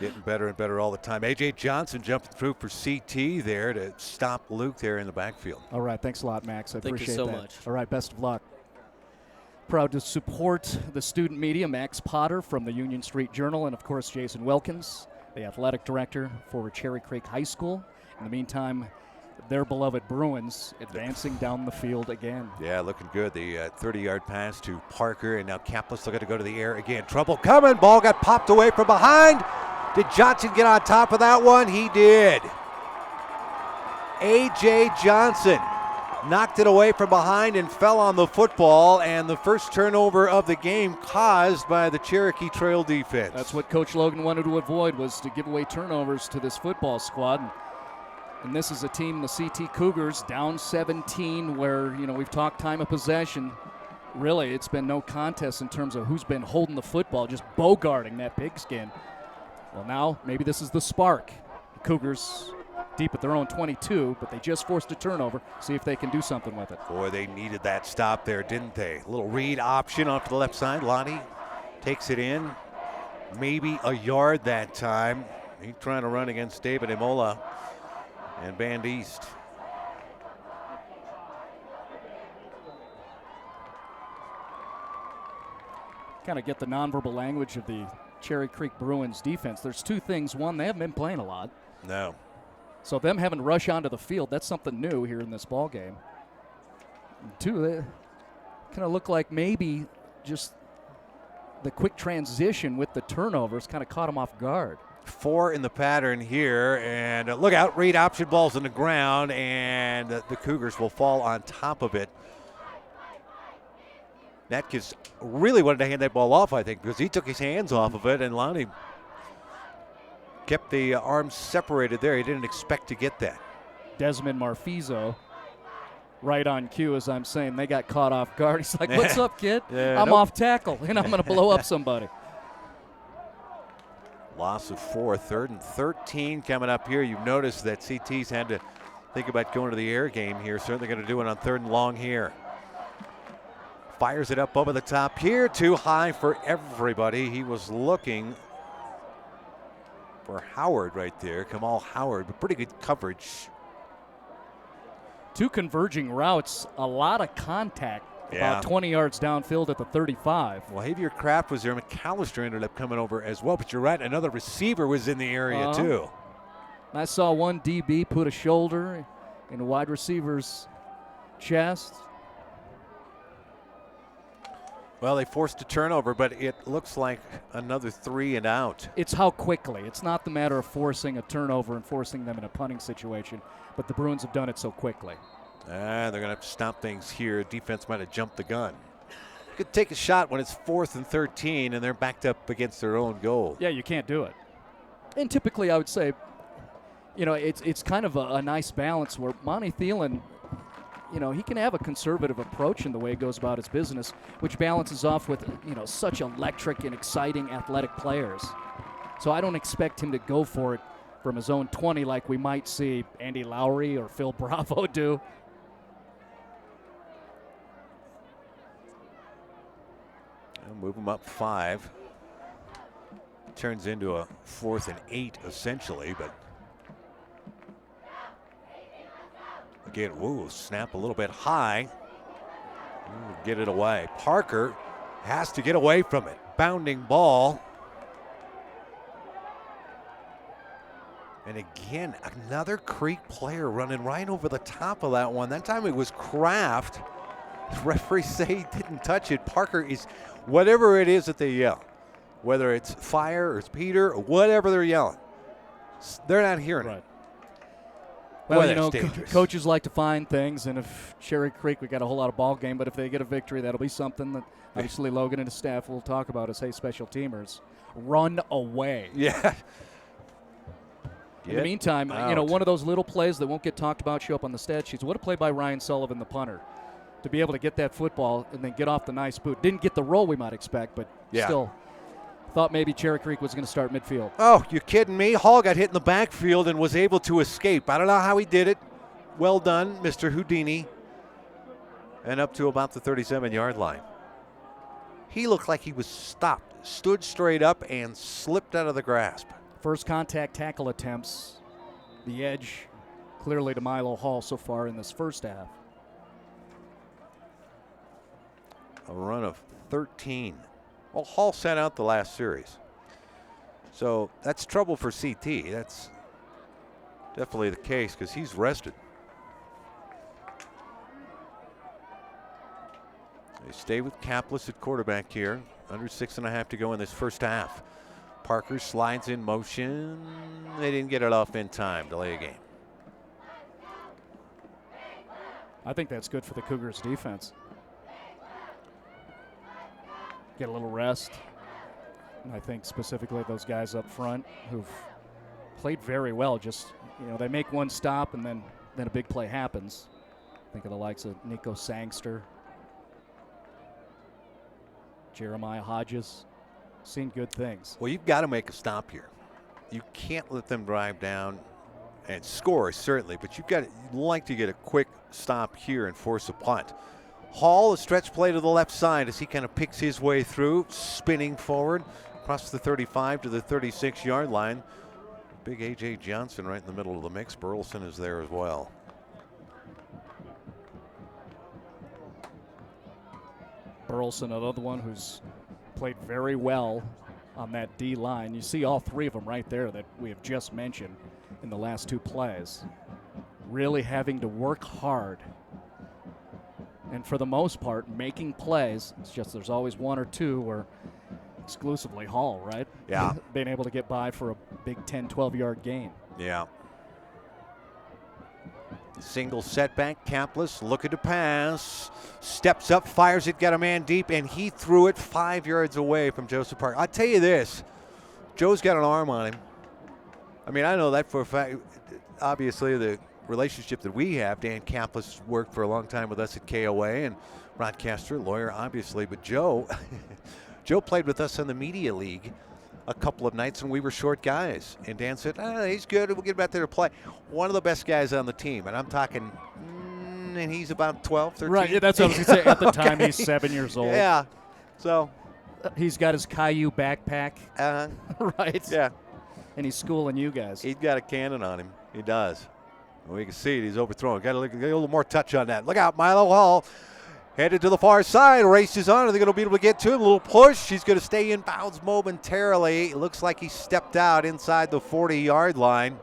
Getting better and better all the time. A.J. Johnson jumping through for CT there to stop Luke there in the backfield.
All right. Thanks a lot, Max. I appreciate that.
Thank you so much.
All right. Best of luck. Proud to support the student media, Max Potter from the Union Street Journal, and, of course, Jason Wilkins, the athletic director for Cherry Creek High School. In the meantime, their beloved Bruins advancing down the field again.
Yeah, looking good. The 30-yard pass to Parker, and now Kaplis looking to go to the air again. Trouble coming. Ball got popped away from behind. Did Johnson get on top of that one? He did. A.J. Johnson knocked it away from behind and fell on the football, and the first turnover of the game caused by the Cherokee Trail defense.
That's what Coach Logan wanted to avoid, was to give away turnovers to this football squad. And this is a team, the CT Cougars, down 17, where, we've talked time of possession. Really, it's been no contest in terms of who's been holding the football, just bogarting that pigskin. Well, now maybe this is the spark. The Cougars deep at their own 22, but they just forced a turnover. See if they can do something with it.
Boy, they needed that stop there, didn't they? A little read option off to the left side. Lonnie takes it in. Maybe a yard that time. He's trying to run against David Imola and Band East.
Kind of get the nonverbal language of the Cherry Creek Bruins defense. There's two things. One, they haven't been playing a lot.
No.
So them having to rush onto the field, that's something new here in this ball game. And two, they kind of look like maybe just the quick transition with the turnovers kind of caught them off guard.
4 in the pattern here, and look out, read option, balls on the ground, and the Cougars will fall on top of it. Natkins really wanted to hand that ball off, I think, because he took his hands off of it, and Lonnie kept the arms separated there. He didn't expect to get that.
Desmond Marfizo, right on cue as I'm saying, they got caught off guard. He's like, what's up, kid? I'm off tackle, and I'm going to blow up somebody.
Loss of 4, 3rd and 13 coming up here. You've noticed that CT's had to think about going to the air game here. Certainly going to do it on 3rd and long here. Fires it up over the top here. Too high for everybody. He was looking for Howard right there. Kamal Howard, but pretty good coverage.
Two converging routes, a lot of contact.
Yeah.
About 20 yards downfield at the 35.
Well, Xavier Kraft was there. McAllister ended up coming over as well. But you're right, another receiver was in the area too.
I saw one DB put a shoulder in a wide receiver's chest.
Well, they forced a turnover, but it looks like another 3 and out.
It's how quickly. It's not the matter of forcing a turnover and forcing them in a punting situation, but the Bruins have done it so quickly.
They're going to have to stop things here. Defense might have jumped the gun. Could take a shot when it's 4th and 13 and they're backed up against their own goal.
Yeah, you can't do it. And typically I would say, it's kind of a nice balance where Monty Thielen, he can have a conservative approach in the way he goes about his business, which balances off with, such electric and exciting athletic players. So I don't expect him to go for it from his own 20 like we might see Andy Lowry or Phil Bravo do.
Move them up 5. Turns into a 4th and 8 essentially, but again, snap a little bit high. Get it away. Parker has to get away from it. Bounding ball. And again, another Creek player running right over the top of that one. That time it was Kraft. The referees say he didn't touch it. Parker is, whatever it is that they yell, whether it's fire or it's Peter or whatever they're yelling, They're not hearing
Right.
it.
Well,
Boy,
you know,
that's dangerous.
coaches like to find things, and if Cherokee Creek, we got a whole lot of ball game, but if they get a victory, that'll be something that obviously Logan and his staff will talk about as, hey, special teamers, run away.
Yeah.
In the meantime, you know,
out.
one of those little plays that won't get talked about show up on the stat sheets. What a play by Ryan Sullivan, the punter, to be able to get that football and then get off the nice boot. Didn't get the roll we might expect, but still thought maybe Cherokee Creek was going to start midfield.
Oh, you kidding me? Hall got hit in the backfield and was able to escape. I don't know how he did it. Well done, Mr. Houdini. And up to about the 37-yard line. He looked like he was stopped, stood straight up, and slipped out of the grasp.
First contact tackle attempts. The edge clearly to Milo Hall so far in this first half.
A run of 13. Well, Hall sat out the last series. So that's trouble for CT. That's definitely the case because he's rested. They stay with Kaplis at quarterback here. Under 6.5 to go in this first half. Parker slides in motion. They didn't get it off in time. Delay a game.
I think that's good for the Cougars defense. Get a little rest. And I think specifically those guys up front who've played very well. Just, you know, they make one stop and then a big play happens. Think of the likes of Nico Sangster, Jeremiah Hodges. Seen good things.
Well, you've got to make a stop here. You can't let them drive down and score, certainly, but you'd like to get a quick stop here and force a punt. Hall, a stretch play to the left side as he kind of picks his way through, spinning forward across the 35 to the 36-yard line. Big A.J. Johnson right in the middle of the mix. Burleson is there as well.
Burleson, another one who's played very well on that D line. You see all three of them right there that we have just mentioned in the last two plays. Really having to work hard. And for the most part, making plays. It's just there's always one or two where exclusively Hall, right?
Yeah.
Being able to get by for a big 10, 12-yard gain.
Yeah. Single setback, Kaplis looking to pass, steps up, fires it, got a man deep, and he threw it 5 yards away from Joseph Parker. I'll tell you this, Joe's got an arm on him. I mean, I know that for a fact. Obviously, the relationship that we have, Dan Kaplis worked for a long time with us at KOA, and broadcaster, lawyer, obviously, but Joe, Joe played with us in the Media League a couple of nights when we were short guys. And Dan said, he's good. We'll get him out there to play. One of the best guys on the team. And I'm talking, and he's about 12, 13.
Right, yeah, that's what I was going to say. At the time, he's 7 years old.
Yeah. So.
He's got his Caillou backpack. Right.
Yeah.
And he's schooling you guys.
He's got a cannon on him. He does. We can see it. He's overthrown. Got to get a little more touch on that. Look out, Milo Hall. Headed to the far side, races on. Are they going to be able to get to him? A little push. He's going to stay in bounds momentarily. It looks like he stepped out inside the 40-yard line.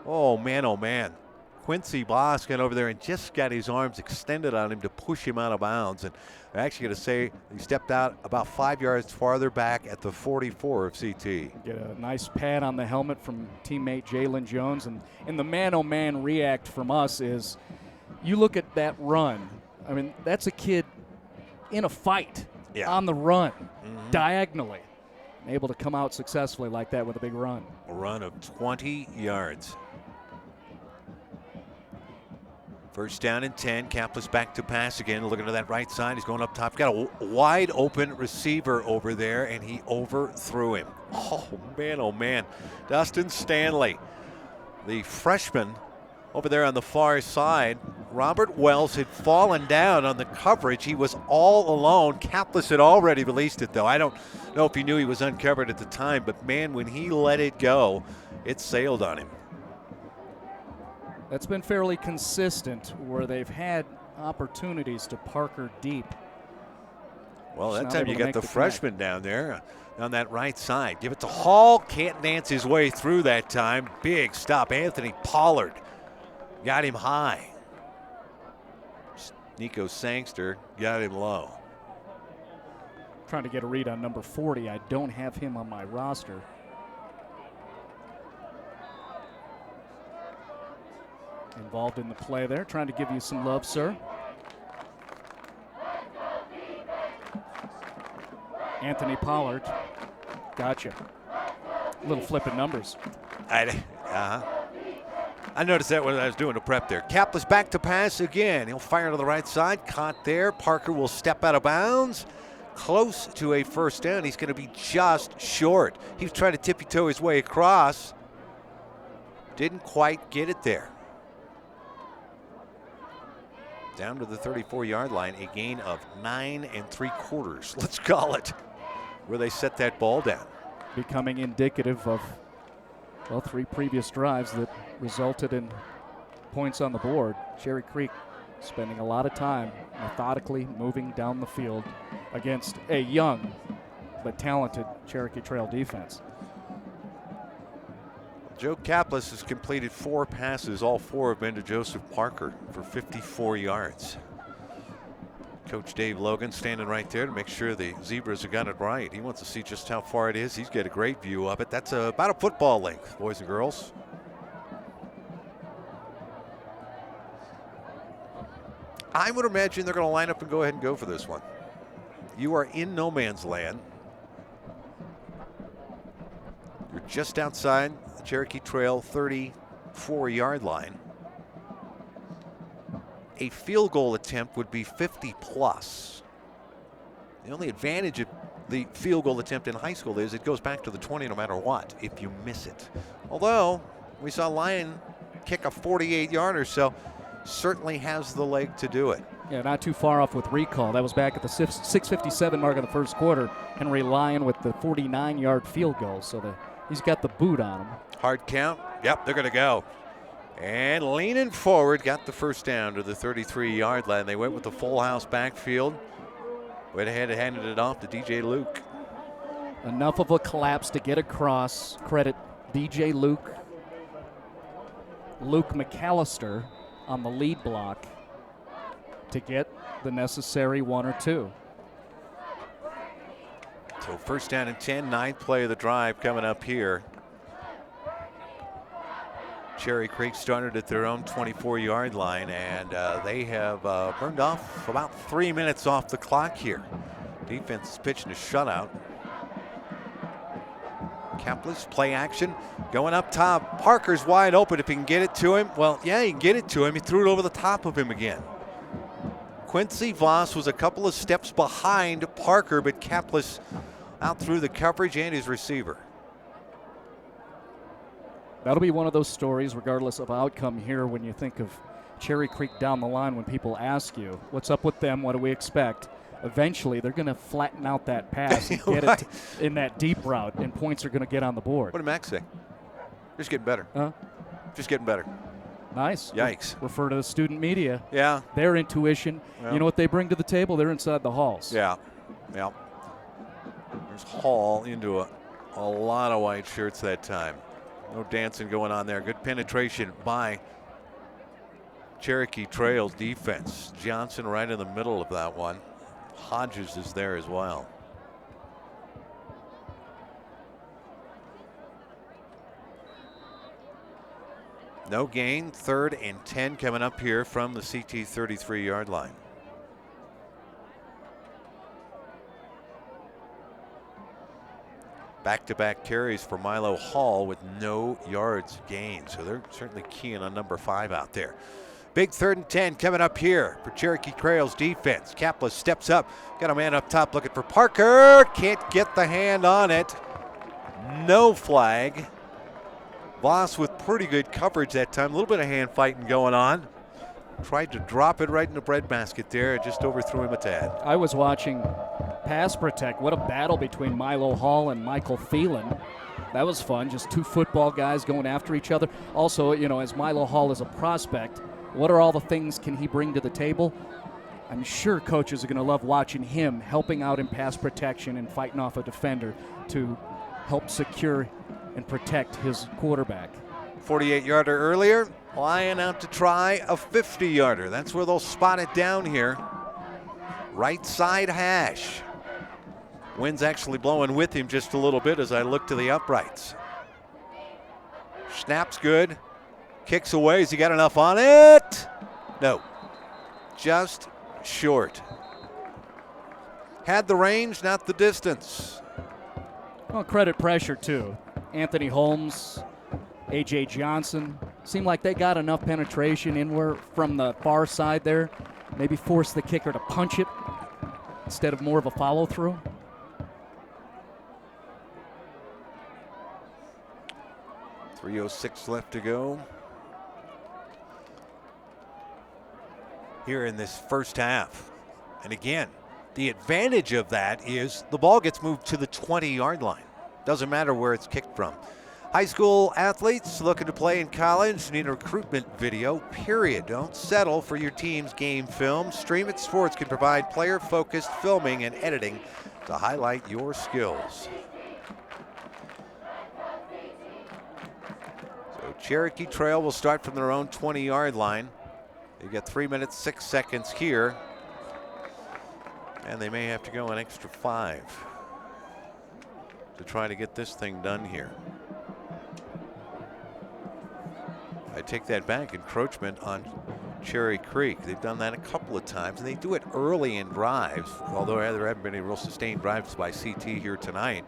Oh, man. Quincy Boss got over there and just got his arms extended on him to push him out of bounds. And I'm actually going to say he stepped out about 5 yards farther back at the 44 of CT.
Get a nice pad on the helmet from teammate Jalen Jones. And the man-oh-man react from us is you look at that run. I mean, that's a kid in a fight on the run, diagonally, and able to come out successfully like that with a big run.
A run of 20 yards. First down and 10. Kaplis back to pass again. Looking to that right side. He's going up top. Got a wide open receiver over there, and he overthrew him. Oh, man. Dustin Stanley, the freshman over there on the far side. Robert Wells had fallen down on the coverage. He was all alone. Kaplis had already released it, though. I don't know if he knew he was uncovered at the time, but, man, when he let it go, it sailed on him.
That's been fairly consistent where they've had opportunities to Parker deep.
Well,
Just
that
not
time
able
you
to
got
make
the
the
freshman down there on that right side. Give it to Hall. Can't dance his way through that time. Big stop. Anthony Pollard got him high. Nico Sangster got him low.
Trying to get a read on number 40. I don't have him on my roster. involved in the play there, trying to give you some love, sir. Anthony Pollard. Gotcha. A little flipping numbers.
I noticed that when I was doing the prep there. Kaplis back to pass again. He'll fire to the right side. Caught there. Parker will step out of bounds. Close to a first down. He's going to be just short. He was trying to tippy-toe his way across. Didn't quite get it there. Down to the 34-yard line. A gain of 9 3/4. Let's call it. Where they set that ball down.
Becoming indicative of, well, 3 previous drives that resulted in points on the board. Cherry Creek spending a lot of time methodically moving down the field against a young but talented Cherokee Trail defense.
Joe Kaplis has completed 4 passes. All 4 have been to Joseph Parker for 54 yards. Coach Dave Logan standing right there to make sure the Zebras have got it right. He wants to see just how far it is. He's got a great view of it. That's about a football length, boys and girls. I would imagine they're going to line up and go ahead and go for this one. You are in no man's land. You're just outside the Cherokee Trail 34-yard line. A field goal attempt would be 50 plus. The only advantage of the field goal attempt in high school is it goes back to the 20 no matter what if you miss it. Although we saw Lyon kick a 48-yarder, so certainly has the leg to do it.
Yeah, not too far off with recall. That was back at the 6:57 mark of the first quarter. Henry Lyon with the 49-yard field goal, so he's got the boot on him.
Hard count. Yep, they're going to go. And leaning forward, got the first down to the 33-yard line. They went with the full house backfield. Went ahead and handed it off to DJ Luke.
Enough of a collapse to get across. Credit DJ Luke. Luke McAllister on the lead block to get the necessary 1 or 2.
So first down and 10, 9th play of the drive coming up here. Cherry Creek started at their own 24-yard line, and they have burned off about 3 minutes off the clock here. Defense is pitching a shutout. Kaplis, play action, going up top. Parker's wide open if he can get it to him. Well, yeah, he can get it to him. He threw it over the top of him again. Quincy Voss was a couple of steps behind Parker, but Kaplis out through the coverage and his receiver.
That'll be one of those stories, regardless of outcome here, when you think of Cherry Creek down the line, when people ask you, what's up with them, what do we expect? Eventually, they're going to flatten out that pass and get
right.
it in that deep route, and points are going to get on the board.
What did Max say? Just getting better.
Huh?
Just getting better.
Nice.
Yikes.
Refer to the student media.
Yeah.
Their intuition.
Yeah.
You know what they bring to the table? They're inside the halls.
Yeah. Yeah. There's Hall into a lot of white shirts that time. No dancing going on there. Good penetration by Cherokee Trail's defense. Johnson right in the middle of that one. Hodges is there as well. No gain. 3rd and 10 coming up here from the CT 33-yard line. Back-to-back carries for Milo Hall with no yards gained. So they're certainly keying on number 5 out there. Big 3rd and 10 coming up here for Cherokee Trail's defense. Kaplis steps up. Got a man up top looking for Parker. Can't get the hand on it. No flag. Voss with pretty good coverage that time. A little bit of hand fighting going on. Tried to drop it right in the breadbasket there. It just overthrew him a tad.
I was watching pass protect. What a battle between Milo Hall and Michael Thielen. That was fun. Just 2 football guys going after each other. Also, you know, as Milo Hall is a prospect, what are all the things can he bring to the table? I'm sure coaches are going to love watching him helping out in pass protection and fighting off a defender to help secure and protect his quarterback.
48-yarder earlier. Lyon out to try a 50-yarder. That's where they'll spot it down here. Right side hash. Wind's actually blowing with him just a little bit as I look to the uprights. Snap's good. Kicks away. Has he got enough on it? No. Just short. Had the range, not the distance.
Well, credit pressure, too. Anthony Holmes, A.J. Johnson, seemed like they got enough penetration inward from the far side there. Maybe force the kicker to punch it instead of more of a follow-through.
.306 left to go here in this first half. And again, the advantage of that is the ball gets moved to the 20-yard line. Doesn't matter where it's kicked from. High school athletes looking to play in college need a recruitment video, period. Don't settle for your team's game film. Stream It Sports can provide player-focused filming and editing to highlight your skills. So Cherokee Trail will start from their own 20-yard line. They've got 3 minutes, 6 seconds here. And they may have to go an extra 5 to try to get this thing done here. I take that back. Encroachment on Cherry Creek. They've done that a couple of times, and they do it early in drives, although there haven't been any real sustained drives by CT here tonight.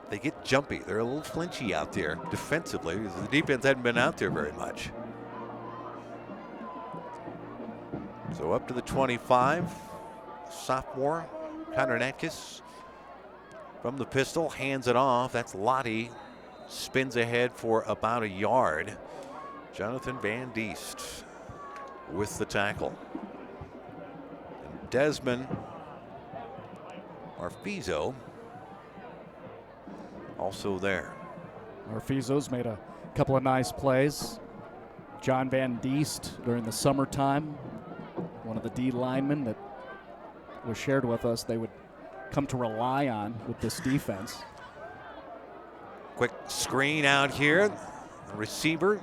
They get jumpy. They're a little flinchy out there defensively because the defense hadn't been out there very much. So up to the 25. Sophomore Connor Natkis from the pistol, hands it off. That's Lottie. Spins ahead for about a yard. Jonathan Van Diest with the tackle. And Desmond Arfizo also there.
Arfizo's made a couple of nice plays. John Van Diest during the summertime, one of the D linemen that was shared with us they would come to rely on with this defense.
Quick screen out here. The receiver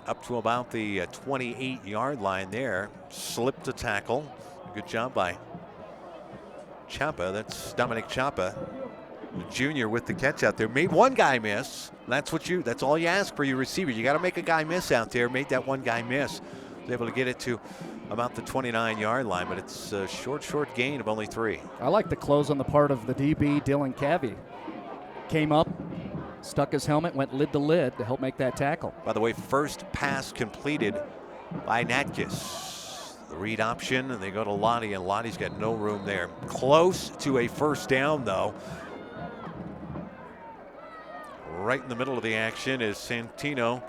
up to about the 28-yard line there. Slipped a tackle. Good job by Chapa. That's Dominic Chapa, the junior, with the catch out there. Made one guy miss. That's all you ask for your receiver. You got to make a guy miss out there. Made that one guy miss. Was able to get it to about the 29-yard line, but it's a short gain of only 3.
I like the close on the part of the DB, Dylan Cavey. Came up, stuck his helmet, went lid to lid to help make that tackle.
By the way, first pass completed by Natkis. The read option, and they go to Lottie, and Lottie's got no room there. Close to a first down, though. Right in the middle of the action is Santino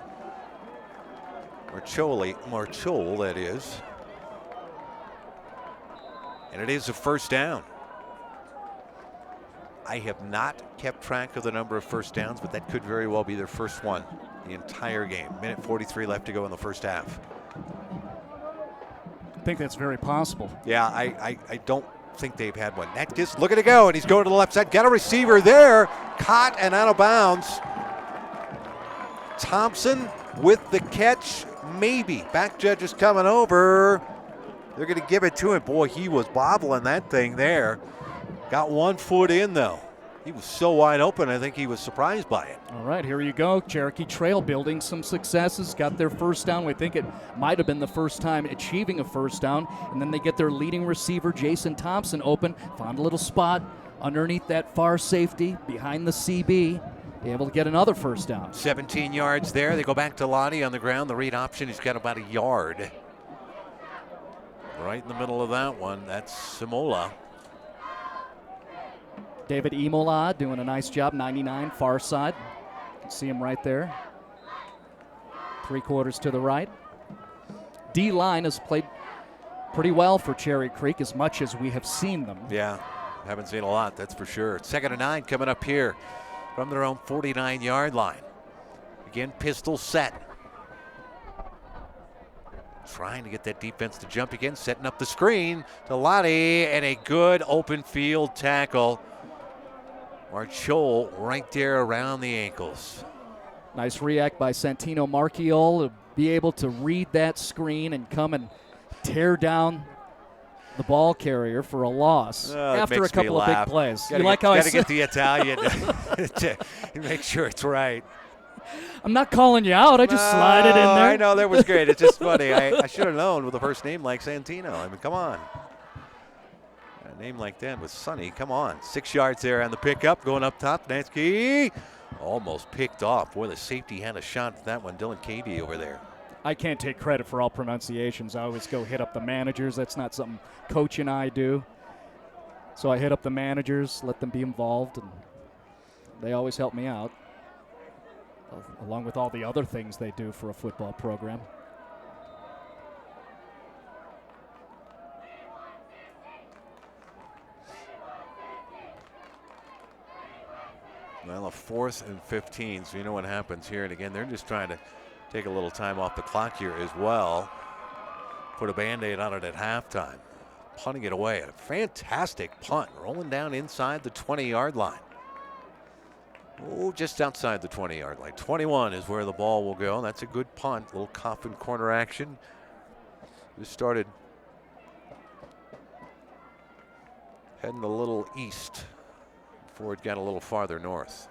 Marchol, that is. And it is a first down. I have not kept track of the number of first downs, but that could very well be their first one the entire game. Minute 43 left to go in the first half.
I think that's very possible.
Yeah, I don't think they've had one. Natkis, look at it go, and he's going to the left side. Got a receiver there. Caught and out of bounds. Thompson with the catch, maybe. Back judges coming over. They're going to give it to him. Boy, he was bobbling that thing there. Got 1 foot in, though. He was so wide open, I think he was surprised by it.
All right, here you go. Cherokee Trail building some successes. Got their first down. We think it might have been the first time achieving a first down. And then they get their leading receiver, Jason Thompson, open. Found a little spot underneath that far safety behind the CB. Able to get another first down.
17 yards there. They go back to Lottie on the ground. The read option, he's got about a yard. Right in the middle of that one, that's Simola.
David Imola doing a nice job, 99, far side. See him right there. 3/4 to the right. D-line has played pretty well for Cherry Creek, as much as we have seen them.
Yeah, haven't seen a lot, that's for sure. 2nd and 9 coming up here from their own 49-yard line. Again, pistol set. Trying to get that defense to jump again, setting up the screen to Lottie, and a good open field tackle. Marchol right there around the ankles.
Nice react by Santino Marchiol to be able to read that screen and come and tear down the ball carrier for a loss after a couple of big plays.
You like how I said? Got to get the Italian to make sure it's right.
I'm not calling you out. I just slide it in there.
I know, that was great. It's just funny. I should have known with a first name like Santino. I mean, come on. A name like that with Sonny. Come on. 6 yards there on the pickup. Going up top. Nansky almost picked off. Boy, the safety had a shot at that one. Dylan Cady over there.
I can't take credit for all pronunciations. I always go hit up the managers. That's not something Coach and I do. So I hit up the managers, let them be involved, and they always help me out, along with all the other things they do for a football program.
Well, a 4th and 15, so you know what happens here. And again, they're just trying to take a little time off the clock here as well. Put a Band-Aid on it at halftime. Punting it away. A fantastic punt. Rolling down inside the 20-yard line. Oh, just outside the 20-yard line. 21 is where the ball will go. That's a good punt. Little coffin corner action. Just started heading a little east before it got a little farther north.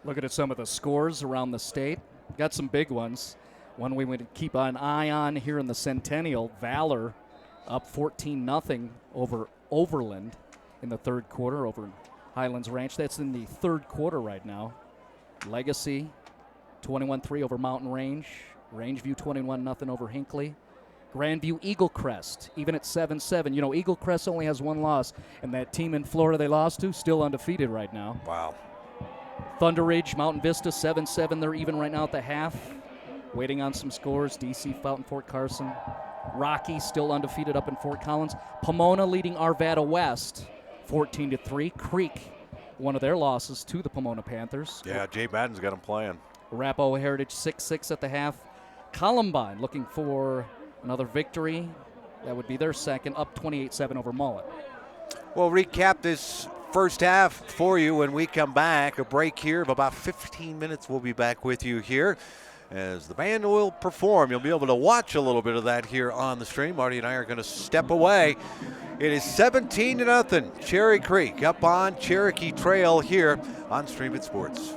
Looking at some of the scores around the state. Got some big ones. One we would keep an eye on here in the Centennial. Valor up 14-0 over Overland in the third quarter over Highlands Ranch. That's in the third quarter right now. Legacy 21-3 over Mountain Range. Rangeview 21-0 over Hinckley. Grandview Eagle Crest, even at 7-7. You know, Eagle Crest only has one loss, and that team in Florida they lost to, still undefeated right now.
Wow.
Thunder Ridge, Mountain Vista, 7-7. They're even right now at the half. Waiting on some scores. DC, Fountain, Fort Carson. Rocky still undefeated up in Fort Collins. Pomona leading Arvada West, 14-3. Creek, one of their losses to the Pomona Panthers.
Yeah, Jay Madden's got them playing.
Arapahoe Heritage 6-6 at the half. Columbine looking for another victory. That would be their second, up 28-7 over Mullet.
We'll recap this first half for you when we come back. A break here of about 15 minutes. We'll be back with you here as the band will perform. You'll be able to watch a little bit of that here on the stream. Marty and I are going to step away. It is 17-0. Cherry Creek up on Cherokee Trail here on Stream It Sports.